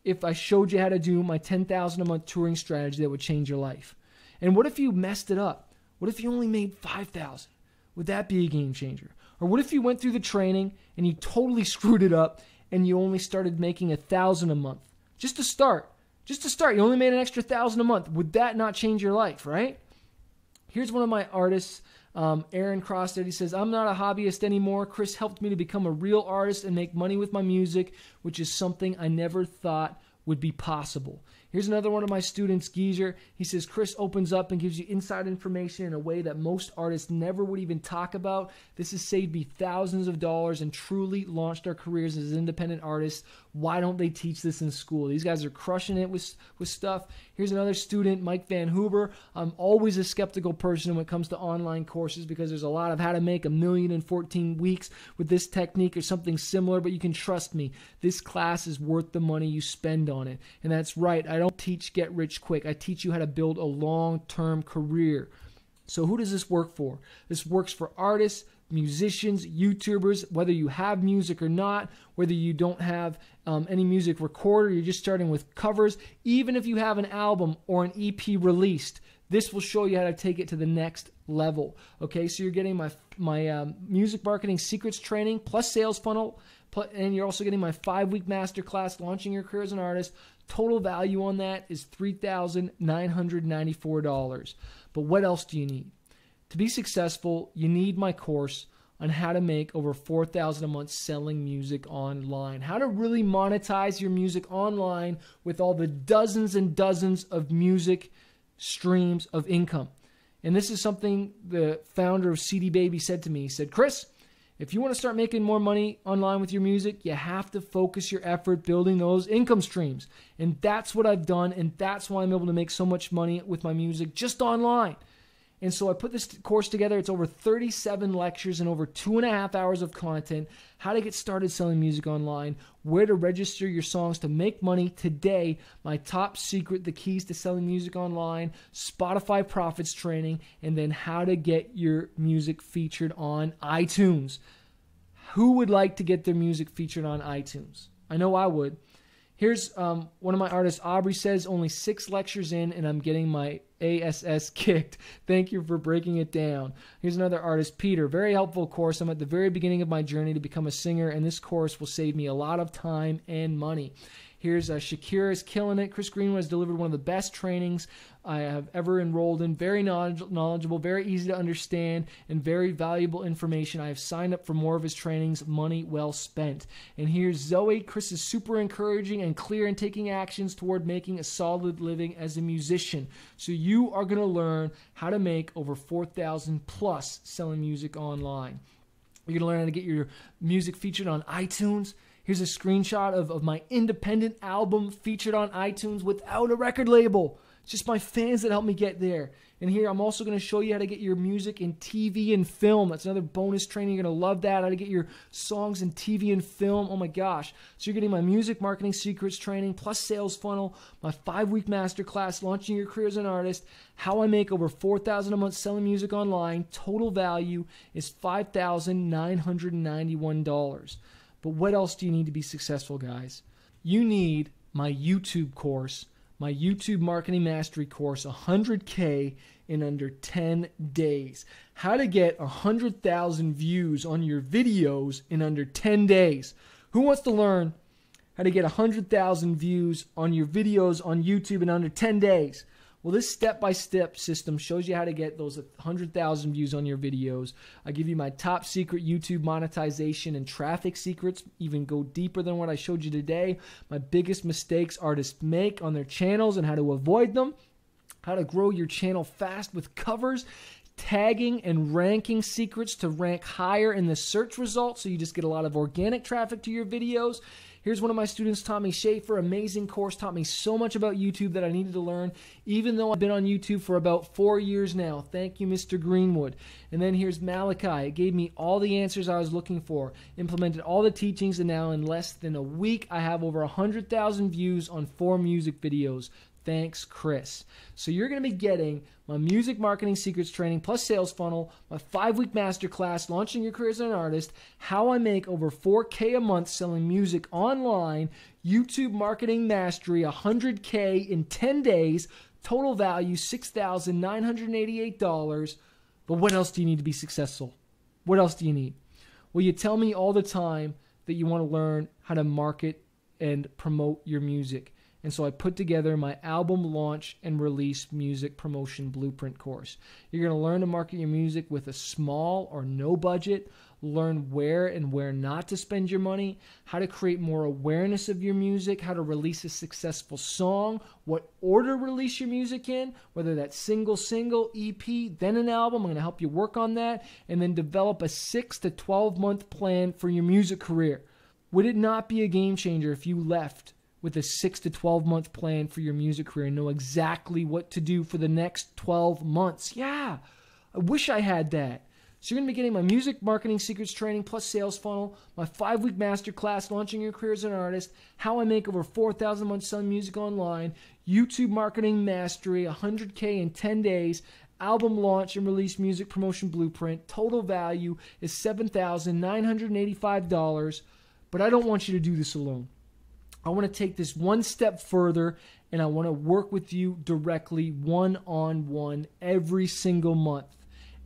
if I showed you how to do my $10,000 a month touring strategy that would change your life? And what if you messed it up? What if you only made $5,000? Would that be a game changer? Or what if you went through the training and you totally screwed it up and you only started making $1,000 a month? Just to start. You only made an extra $1,000 a month. Would that not change your life, right? Here's one of my artists, Aaron Crosstead. He says, I'm not a hobbyist anymore. Chris helped me to become a real artist and make money with my music, which is something I never thought would be possible. Here's another one of my students, Geezer. He says, Chris opens up and gives you inside information in a way that most artists never would even talk about. This has saved me thousands of dollars and truly launched our careers as independent artists. Why don't they teach this in school? These guys are crushing it with stuff. Here's another student, Mike Van Huber. I'm always a skeptical person when it comes to online courses because there's a lot of how to make $1 million in 14 weeks with this technique or something similar, but you can trust me. This class is worth the money you spend on it. And that's right. I don't teach get rich quick. I teach you how to build a long-term career. So who does this work for? This works for artists, musicians, YouTubers, whether you have music or not, whether you don't have any music recorded, you're just starting with covers. Even if you have an album or an EP released, this will show you how to take it to the next level. Okay, so you're getting my Music Marketing Secrets Training plus Sales Funnel, and you're also getting my 5-week masterclass, Launching Your Career as an Artist. Total value on that is $3,994. But what else do you need? To be successful, you need my course on how to make over $4,000 a month selling music online. How to really monetize your music online with all the dozens and dozens of music streams of income. And this is something the founder of CD Baby said to me. He said, Chris, if you want to start making more money online with your music, you have to focus your effort building those income streams. And that's what I've done, and that's why I'm able to make so much money with my music just online. And so I put this course together. It's over 37 lectures and over 2.5 hours of content, how to get started selling music online, where to register your songs to make money today, my top secret, the keys to selling music online, Spotify profits training, and then how to get your music featured on iTunes. Who would like to get their music featured on iTunes? I know I would. Here's one of my artists, Aubrey, says, only 6 lectures in and I'm getting my ASS kicked. Thank you for breaking it down. Here's another artist, Peter. Very helpful course. I'm at the very beginning of my journey to become a singer, and this course will save me a lot of time and money. Here's Shakira's killing it. Chris Greenwood has delivered one of the best trainings I have ever enrolled in. Very knowledgeable, very easy to understand, and very valuable information. I have signed up for more of his trainings. Money well spent. And here's Zoe. Chris is super encouraging and clear in taking actions toward making a solid living as a musician. So you are going to learn how to make over $4,000 plus selling music online. You're going to learn how to get your music featured on iTunes. Here's a screenshot of my independent album featured on iTunes without a record label. It's just my fans that helped me get there. And here I'm also going to show you how to get your music in TV and film. That's another bonus training. You're going to love that. How to get your songs in TV and film. Oh my gosh. So you're getting my music marketing secrets training plus sales funnel, my 5-week masterclass, launching your career as an artist, how I make over $4,000 a month selling music online. Total value is $5,991. But what else do you need to be successful, guys? You need my YouTube course, my YouTube Marketing Mastery course, 100K in under 10 days. How to get 100,000 views on your videos in under 10 days. Who wants to learn how to get 100,000 views on your videos on YouTube in under 10 days? Well, this step-by-step system shows you how to get those 100,000 views on your videos. I give you my top secret YouTube monetization and traffic secrets, even go deeper than what I showed you today. My biggest mistakes artists make on their channels and how to avoid them. How to grow your channel fast with covers, tagging and ranking secrets to rank higher in the search results so you just get a lot of organic traffic to your videos. Here's one of my students, Tommy Schaefer, amazing course, taught me so much about YouTube that I needed to learn, even though I've been on YouTube for about 4 years now. Thank you, Mr. Greenwood. And then here's Malachi. It gave me all the answers I was looking for, implemented all the teachings, and now in less than a week, I have over 100,000 views on 4 music videos. Thanks, Chris. So you're going to be getting my music marketing secrets training plus sales funnel, my 5-week masterclass, launching your career as an artist, how I make over $4K a month selling music online, YouTube marketing mastery, 100K in 10 days, total value $6,988. But what else do you need to be successful? What else do you need? Well, you tell me all the time that you want to learn how to market and promote your music. And so I put together my album launch and release music promotion blueprint course. You're going to learn to market your music with a small or no budget, learn where and where not to spend your money, how to create more awareness of your music, how to release a successful song, what order release your music in, whether that's single, EP, then an album. I'm going to help you work on that, and then develop a 6 to 12 month plan for your music career. Would it not be a game changer if you left with a 6 to 12 month plan for your music career and know exactly what to do for the next 12 months? Yeah, I wish I had that. So you're going to be getting my music marketing secrets training plus sales funnel, my 5-week masterclass, launching your career as an artist, how I make over $4,000 a month selling music online, YouTube marketing mastery, 100K in 10 days, album launch and release music promotion blueprint. Total value is $7,985. But I don't want you to do this alone. I want to take this one step further, and I want to work with you directly one-on-one every single month.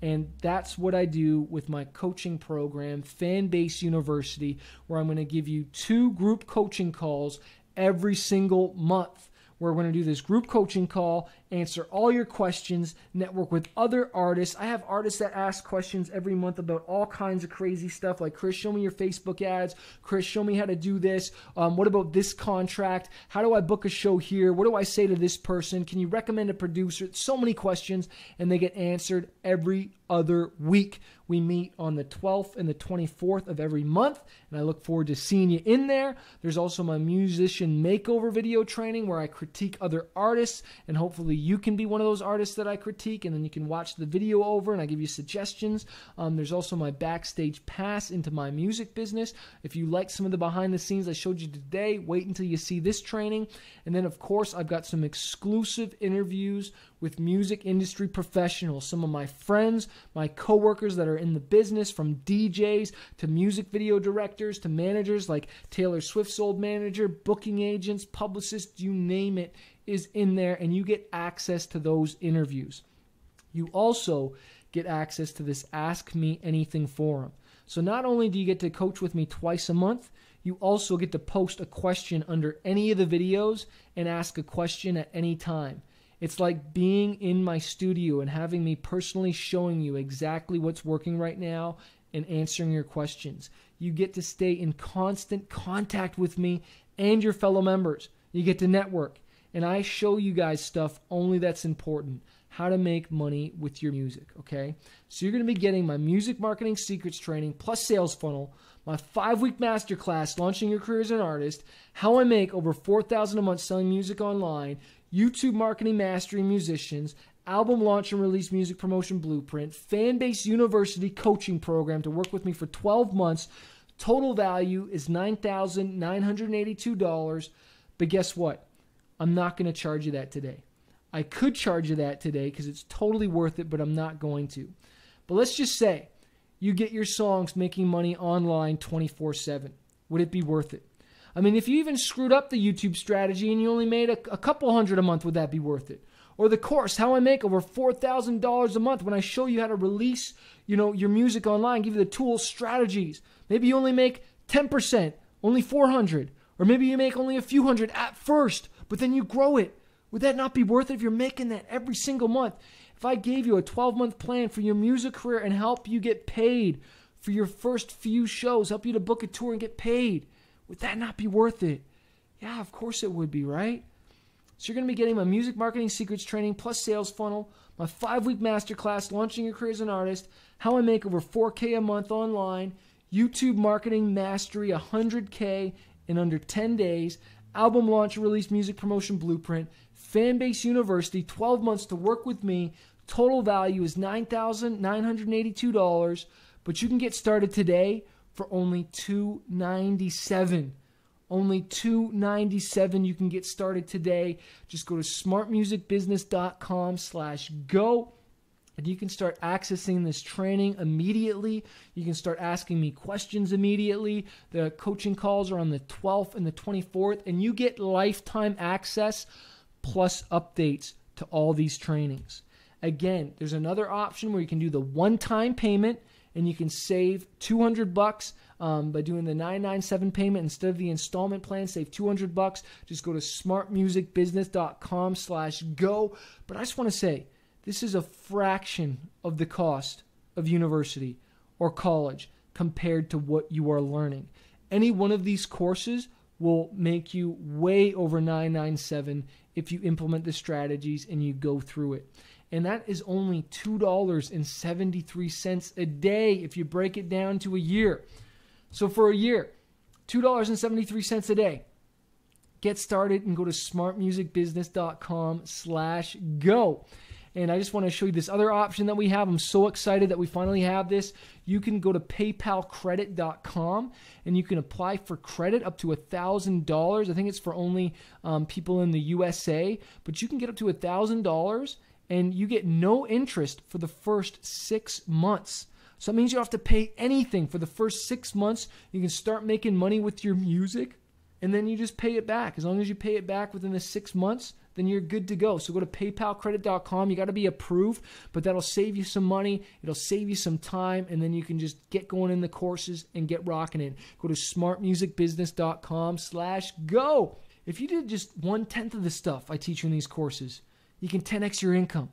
And that's what I do with my coaching program, Fanbase University, where I'm going to give you 2 group coaching calls every single month. We're going to do this group coaching call, answer all your questions, network with other artists. I have artists that ask questions every month about all kinds of crazy stuff, like, Chris, show me your Facebook ads. Chris, show me how to do this. What about this contract? How do I book a show here? What do I say to this person? Can you recommend a producer? So many questions, and they get answered every other week. We meet on the 12th and the 24th of every month, and I look forward to seeing you in there. There's also my musician makeover video training where I critique other artists, and hopefully you can be one of those artists that I critique, and then you can watch the video over and I give you suggestions. There's also my backstage pass into my music business. If you like some of the behind the scenes I showed you today, wait until you see this training. And then, of course, I've got some exclusive interviews with music industry professionals, some of my friends, my coworkers that are in the business, from DJs to music video directors to managers like Taylor Swift's old manager, booking agents, publicists, you name it, is in there, and you get access to those interviews. You also get access to this Ask Me Anything forum. So not only do you get to coach with me twice a month, You also get to post a question under any of the videos and ask a question at any time. It's like being in my studio and having me personally showing you exactly what's working right now and answering your questions. You get to stay in constant contact with me and your fellow members. You get to network. And I show you guys stuff only that's important. How to make money with your music, okay? So you're going to be getting my Music Marketing Secrets training plus sales funnel, my 5-week masterclass, Launching Your Career as an Artist, how I make over $4,000 a month selling music online, YouTube Marketing Mastery Musicians, album launch and release music promotion blueprint, Fanbase University coaching program to work with me for 12 months. Total value is $9,982. But guess what? I'm not going to charge you that today. I could charge you that today because it's totally worth it, but I'm not going to. But let's just say you get your songs making money online 24/7. Would it be worth it? I mean, if you even screwed up the YouTube strategy and you only made a couple hundred a month, would that be worth it? Or the course, how I make over $4,000 a month when I show you how to release, your music online, give you the tools, strategies. Maybe you only make 10%, only 400, or maybe you make only a few hundred at first, but then you grow it. Would that not be worth it if you're making that every single month? If I gave you a 12-month plan for your music career and help you get paid for your first few shows, help you to book a tour and get paid, would that not be worth it? Yeah, of course it would be, right? So you're going to be getting my Music Marketing Secrets training plus sales funnel, my 5-week masterclass, Launching Your Career as an Artist, how I make over $4K a month online, YouTube Marketing Mastery, $100K in under 10 days, album launch and release music promotion blueprint, Fanbase University, 12 months to work with me. Total value is $9,982, but you can get started today for only $297. Only $297. You can get started today. Just go to smartmusicbusiness.com/go. And you can start accessing this training immediately. You can start asking me questions immediately. The coaching calls are on the 12th and the 24th, and you get lifetime access plus updates to all these trainings. Again, there's another option where you can do the one-time payment, and you can save $200 by doing the $997 payment instead of the installment plan. Save $200. Just go to smartmusicbusiness.com/go. But I just want to say, this is a fraction of the cost of university or college compared to what you are learning. Any one of these courses will make you way over $997 if you implement the strategies and you go through it. And that is only $2.73 a day if you break it down to a year. So for a year, $2.73 a day. Get started and go to smartmusicbusiness.com/go. And I just want to show you this other option that we have. I'm so excited that we finally have this. You can go to paypalcredit.com and you can apply for credit up to $1,000. I think it's for only people in the USA, but you can get up to $1,000 and you get no interest for the first 6 months. So that means you don't have to pay anything for the first 6 months. You can start making money with your music and then you just pay it back. As long as you pay it back within the 6 months, then you're good to go. So go to paypalcredit.com. You got to be approved, but that'll save you some money. It'll save you some time, and then you can just get going in the courses and get rocking it. Go to smartmusicbusiness.com/go. If you did just 1/10 of the stuff I teach you in these courses, you can 10x your income.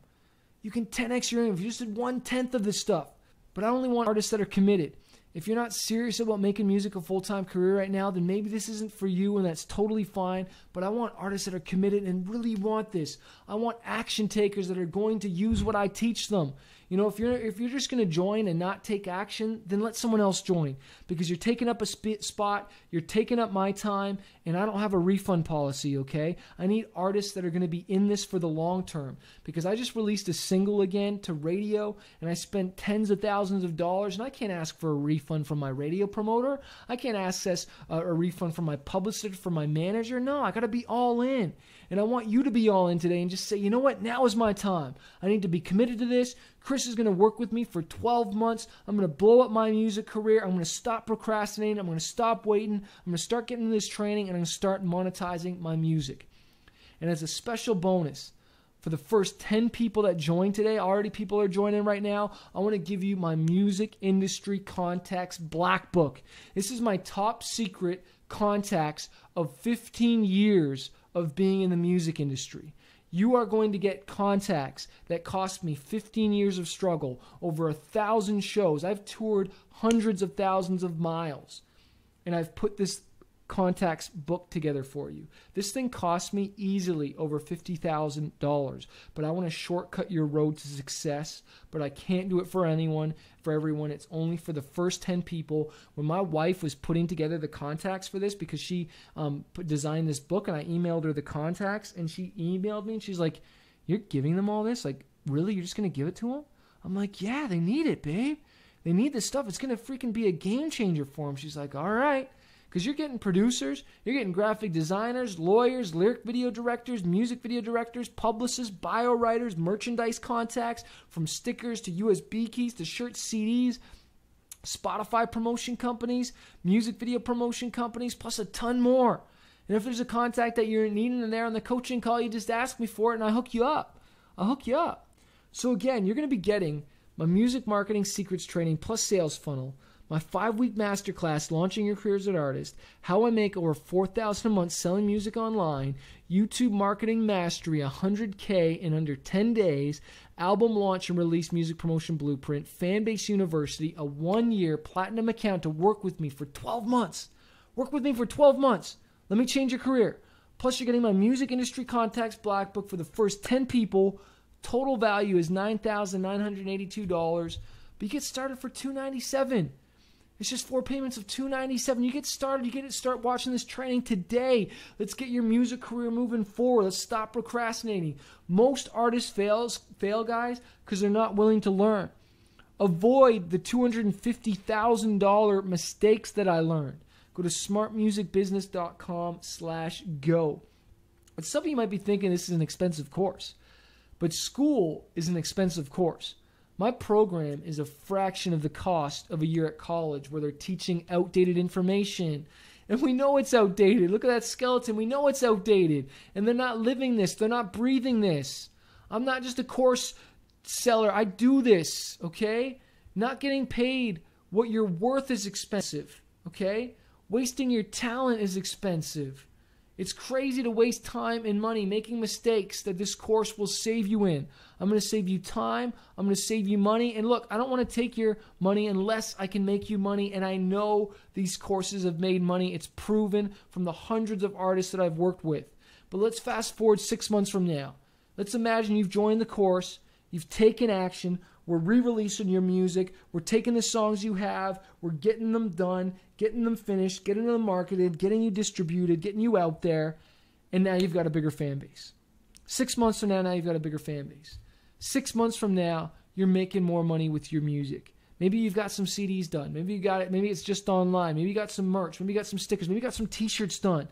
You can 10x your income if you just did 1/10 of this stuff. But I only want artists that are committed. If you're not serious about making music a full-time career right now, then maybe this isn't for you, and that's totally fine. But I want artists that are committed and really want this. I want action takers that are going to use what I teach them. You know, if you're just going to join and not take action, then let someone else join, because you're taking up a spot, you're taking up my time, and I don't have a refund policy, okay? I need artists that are going to be in this for the long term, because I just released a single again to radio, and I spent tens of thousands of dollars, and I can't ask for a refund from my radio promoter. I can't access a refund from my publicist, from my manager. No, I got to be all in. And I want you to be all in today and just say, you know what? Now is my time. I need to be committed to this. Chris is going to work with me for 12 months. I'm going to blow up my music career. I'm going to stop procrastinating. I'm going to stop waiting. I'm going to start getting this training, and I'm going to start monetizing my music. And as a special bonus, for the first 10 people that join today, already people are joining right now, I want to give you my music industry contacts black book. This is my top secret contacts of 15 years of being in the music industry. You are going to get contacts that cost me 15 years of struggle, over 1,000 shows. I've toured hundreds of thousands of miles, and I've put this contacts book together for you. This thing cost me easily over $50,000, but I want to shortcut your road to success, but I can't do it for everyone. It's only for the first 10 people. When my wife was putting together the contacts for this, because she designed this book, and I emailed her the contacts, and she emailed me and she's like, "You're giving them all this? Like, really? You're just going to give it to them?" I'm like, "Yeah, they need it, babe. They need this stuff. It's going to freaking be a game changer for them." She's like, "All right." Because you're getting producers, you're getting graphic designers, lawyers, lyric video directors, music video directors, publicists, bio writers, merchandise contacts, from stickers to USB keys to shirts, CDs, Spotify promotion companies, music video promotion companies, plus a ton more. And if there's a contact that you're needing in there on the coaching call, you just ask me for it and I'll hook you up. So again, you're going to be getting my music marketing secrets training plus sales funnel, my 5-week masterclass, Launching Your Career as an Artist, how I make over $4,000 a month selling music online, YouTube marketing mastery, 100K in under 10 days, album launch and release music promotion blueprint, Fanbase University, a 1-year platinum account to work with me for 12 months. Work with me for 12 months. Let me change your career. Plus, you're getting my music industry contacts black book for the first 10 people. Total value is $9,982, but you get started for $297. It's just 4 payments of $297. You get started. You get to start watching this training today. Let's get your music career moving forward. Let's stop procrastinating. Most artists fail, guys, because they're not willing to learn. Avoid the $250,000 mistakes that I learned. Go to smartmusicbusiness.com/go. And some of you might be thinking this is an expensive course, but school is an expensive course. My program is a fraction of the cost of a year at college where they're teaching outdated information. And we know it's outdated. Look at that skeleton. We know it's outdated. And they're not living this. They're not breathing this. I'm not just a course seller. I do this, okay? Not getting paid what you're worth is expensive, okay? Wasting your talent is expensive. It's crazy to waste time and money making mistakes that this course will save you in. I'm going to save you time. I'm going to save you money. And look, I don't want to take your money unless I can make you money. And I know these courses have made money. It's proven from the hundreds of artists that I've worked with. But let's fast forward 6 months from now. Let's imagine you've joined the course. You've taken action. We're re-releasing your music. We're taking the songs you have. We're getting them done, getting them finished, getting them marketed, getting you distributed, getting you out there. And now you've got a bigger fan base. 6 months from now you've got a bigger fan base. 6 months from now, you're making more money with your music. Maybe you've got some CDs done. Maybe you got it. Maybe it's just online. Maybe you got some merch. Maybe you got some stickers. Maybe you got some t-shirts done.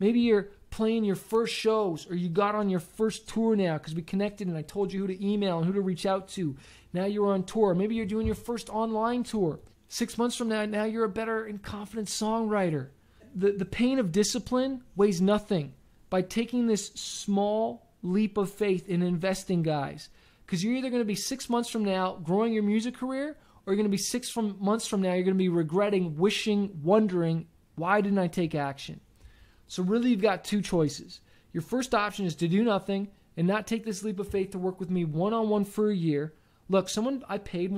Maybe you're playing your first shows, or you got on your first tour now because we connected and I told you who to email and who to reach out to. Now you're on tour. Maybe you're doing your first online tour. 6 months from now you're a better and confident songwriter. The pain of discipline weighs nothing by taking this small leap of faith in investing, guys. Because you're either going to be 6 months from now growing your music career, or you're going to be 6 months from now you're going to be regretting, wishing, wondering, why didn't I take action? So really, you've got two choices. Your first option is to do nothing and not take this leap of faith to work with me one-on-one for a year. Look, I paid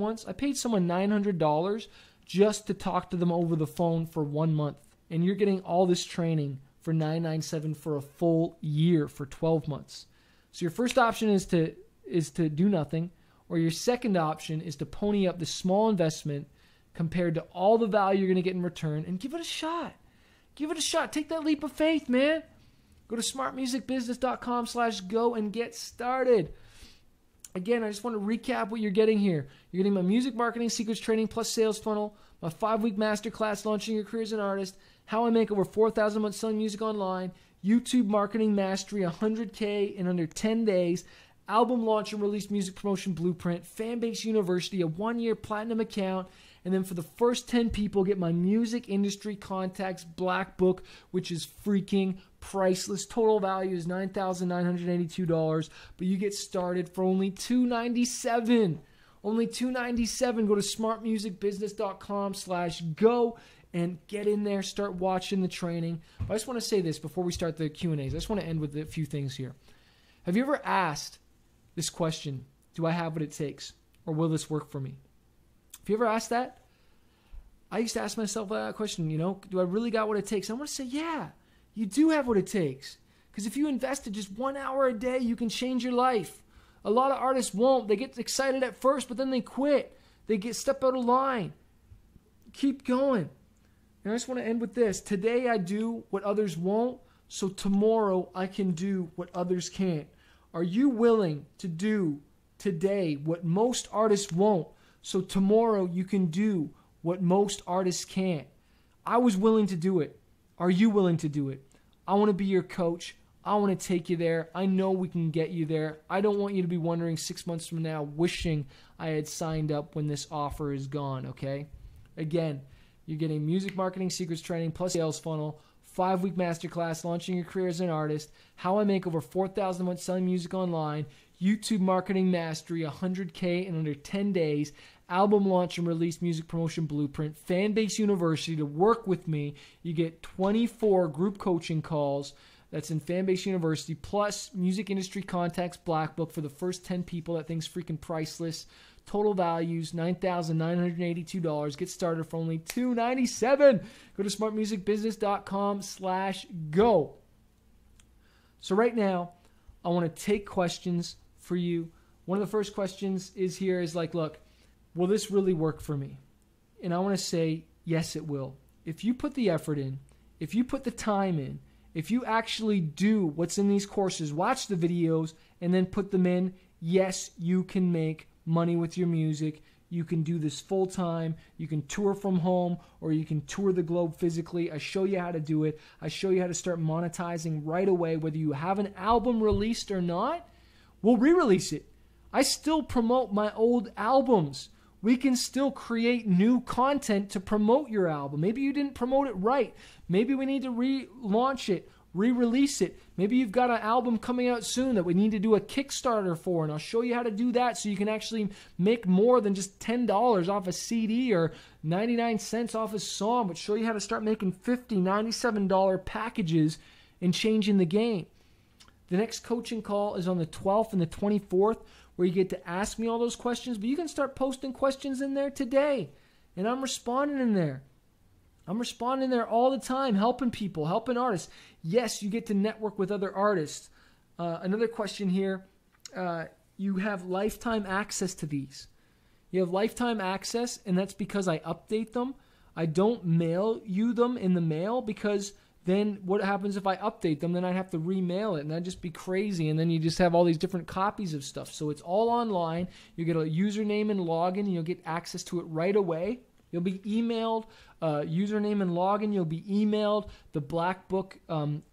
someone $900 just to talk to them over the phone for 1 month. And you're getting all this training for $997 for a full year for 12 months. So your first option is to do nothing, or your second option is to pony up the small investment compared to all the value you're going to get in return and give it a shot. Give it a shot. Take that leap of faith, man. Go to smartmusicbusiness.com/go and get started. Again, I just want to recap what you're getting here. You're getting my music marketing secrets training plus sales funnel, my 5-week masterclass, Launching Your Career as an Artist, how I make over $4,000 a month selling music online, YouTube marketing mastery, 100K in under 10 days, album launch and release music promotion blueprint, Fanbase University, a 1-year platinum account, And then for the first 10 people, get my Music Industry Contacts Black Book, which is freaking priceless. Total value is $9,982, but you get started for only $297. Only $297. Go to smartmusicbusiness.com/go and get in there. Start watching the training. But I just want to say this before we start the Q&As. I just want to end with a few things here. Have you ever asked this question, do I have what it takes? Or will this work for me? Have you ever asked that? I used to ask myself that question, do I really got what it takes? I want to say, yeah, you do have what it takes. Because if you invested just 1 hour a day, you can change your life. A lot of artists won't. They get excited at first, but then they quit. They step out of line. Keep going. And I just want to end with this. Today I do what others won't, so tomorrow I can do what others can't. Are you willing to do today what most artists won't, so tomorrow you can do what most artists can't? I was willing to do it. Are you willing to do it? I want to be your coach. I want to take you there. I know we can get you there. I don't want you to be wondering 6 months from now, wishing I had signed up when this offer is gone, okay? Again, you're getting music marketing secrets training plus sales funnel, 5-week masterclass, launching your career as an artist, how I make over $4,000 a month selling music online, YouTube marketing mastery, 100K in under 10 days, album launch and release music promotion blueprint, Fanbase University to work with me. You get 24 group coaching calls. That's in Fanbase University, plus Music Industry Contacts Black Book for the first 10 people. That thing's freaking priceless. Total values, $9,982. Get started for only $297. Go to smartmusicbusiness.com/go. So right now, I want to take questions for you. One of the first questions is like, look, will this really work for me? And I want to say, yes, it will. If you put the effort in, if you put the time in, if you actually do what's in these courses, watch the videos, and then put them in, yes, you can make money with your music. You can do this full time. You can tour from home, or you can tour the globe physically. I show you how to do it. I show you how to start monetizing right away. Whether you have an album released or not, we'll re-release it. I still promote my old albums. We can still create new content to promote your album. Maybe you didn't promote it right. Maybe we need to relaunch it, re-release it. Maybe you've got an album coming out soon that we need to do a Kickstarter for, and I'll show you how to do that so you can actually make more than just $10 off a CD or 99 cents off a song, but show you how to start making $50, $97 packages and changing the game. The next coaching call is on the 12th and the 24th, where you get to ask me all those questions, but you can start posting questions in there today, and I'm responding in there. I'm responding there all the time, helping people, helping artists. Yes, you get to network with other artists. Another question here, you have lifetime access to these. You have lifetime access, and that's because I update them. I don't mail you them in the mail, because then what happens if I update them? Then I'd have to remail it, and that'd just be crazy. And then you just have all these different copies of stuff. So it's all online. You get a username and login, and you'll get access to it right away. You'll be emailed username and login. You'll be emailed the Black Book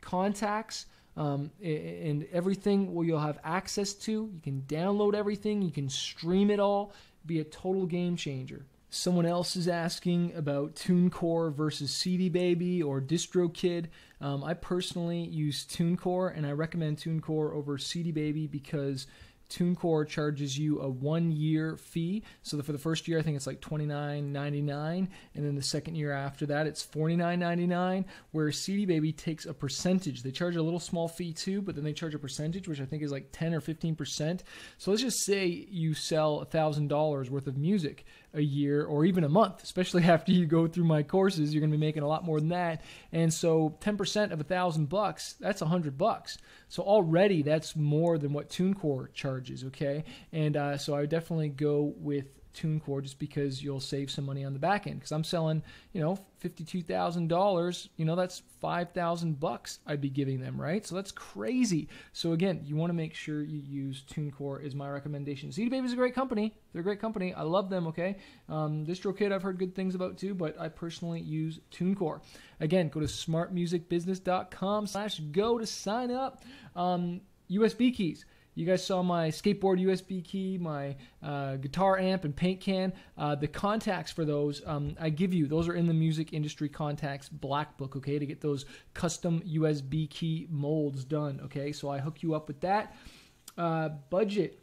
contacts and everything you'll have access to. You can download everything. You can stream it all. Be a total game changer. Someone else is asking about TuneCore versus CD Baby or DistroKid. I personally use TuneCore, and I recommend TuneCore over CD Baby because TuneCore charges you a 1-year fee. So for the first year, I think it's like $29.99, and then the second year after that, it's $49.99, where CD Baby takes a percentage. They charge a little small fee too, but then they charge a percentage, which I think is like 10 or 15%. So let's just say you sell $1,000 worth of music a year or even a month, especially after you go through my courses, you're going to be making a lot more than that. And so 10% of $1,000, that's $100. So already that's more than what TuneCore charges, okay? And so I would definitely go with TuneCore just because you'll save some money on the back end. Because I'm selling, $52,000, that's $5,000 I'd be giving them, right? So that's crazy. So again, you want to make sure you use TuneCore is my recommendation. CD Baby is a great company. They're a great company. I love them, okay? DistroKid I've heard good things about too, but I personally use TuneCore. Again, go to smartmusicbusiness.com/go to sign up. USB keys. You guys saw my skateboard USB key, my guitar amp and paint can. The contacts for those, I give you. Those are in the Music Industry Contacts Black Book, okay, to get those custom USB key molds done, okay? So I hook you up with that. Budget.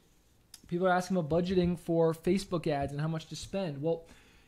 People are asking about budgeting for Facebook ads and how much to spend. Well,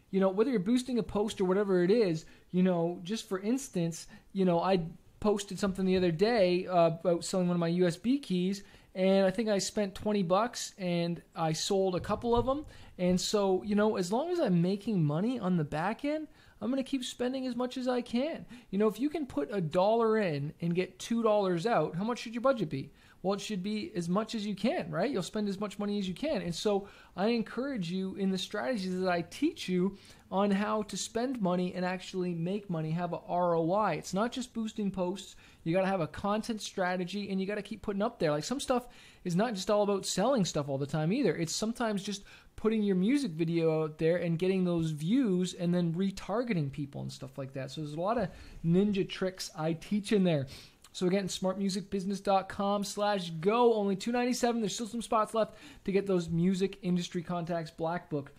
you know, whether you're boosting a post or whatever it is, you know, just for instance, you know, I posted something the other day about selling one of my USB keys, and I think I spent $20 and I sold a couple of them. And so, you know, as long as I'm making money on the back end, I'm going to keep spending as much as I can. You know, if you can put $1 in and get $2 out, how much should your budget be? Well, it should be as much as you can, right? You'll spend as much money as you can. And so I encourage you in the strategies that I teach you on how to spend money and actually make money, have a ROI. It's not just boosting posts. You got to have a content strategy, and you got to keep putting up there. Like, some stuff is not just all about selling stuff all the time either. It's sometimes just putting your music video out there and getting those views and then retargeting people and stuff like that. So there's a lot of ninja tricks I teach in there. So again, smartmusicbusiness.com/go. Only $297. There's still some spots left to get those Music Industry Contacts Black Book.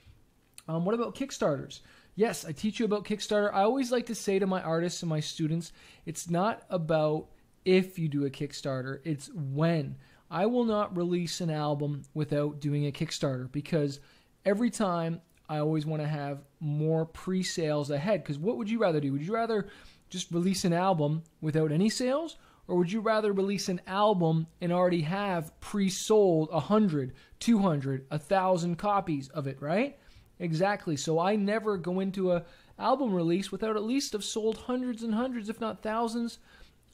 What about Kickstarters? Yes, I teach you about Kickstarter. I always like to say to my artists and my students, it's not about if you do a Kickstarter, it's when. I will not release an album without doing a Kickstarter, because every time I always want to have more pre-sales ahead. Because what would you rather do? Would you rather just release an album without any sales? Or would you rather release an album and already have pre-sold 100, 200, 1,000 copies of it, right? Exactly. So I never go into a album release without at least have sold hundreds and hundreds, if not thousands,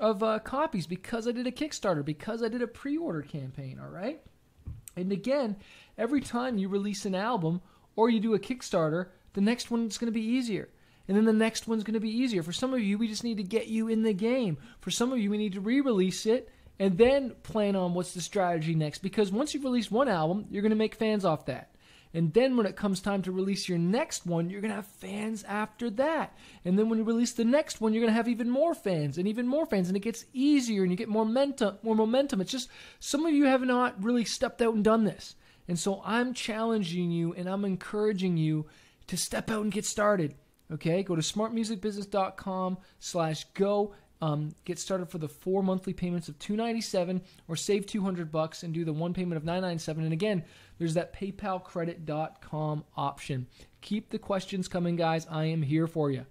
of copies, because I did a Kickstarter, because I did a pre-order campaign, all right? And again, every time you release an album or you do a Kickstarter, the next one's going to be easier. And then the next one's going to be easier. For some of you, we just need to get you in the game. For some of you, we need to re-release it and then plan on what's the strategy next. Because once you've released one album, you're going to make fans off that. And then when it comes time to release your next one, you're going to have fans after that. And then when you release the next one, you're going to have even more fans and even more fans. And it gets easier and you get more momentum. It's just some of you have not really stepped out and done this. And so I'm challenging you and I'm encouraging you to step out and get started. Okay, go to smartmusicbusiness.com/go. Get started for the 4 monthly payments of $297, or save $200 and do the one payment of $997. And again, there's that PayPalCredit.com option. Keep the questions coming, guys. I am here for you.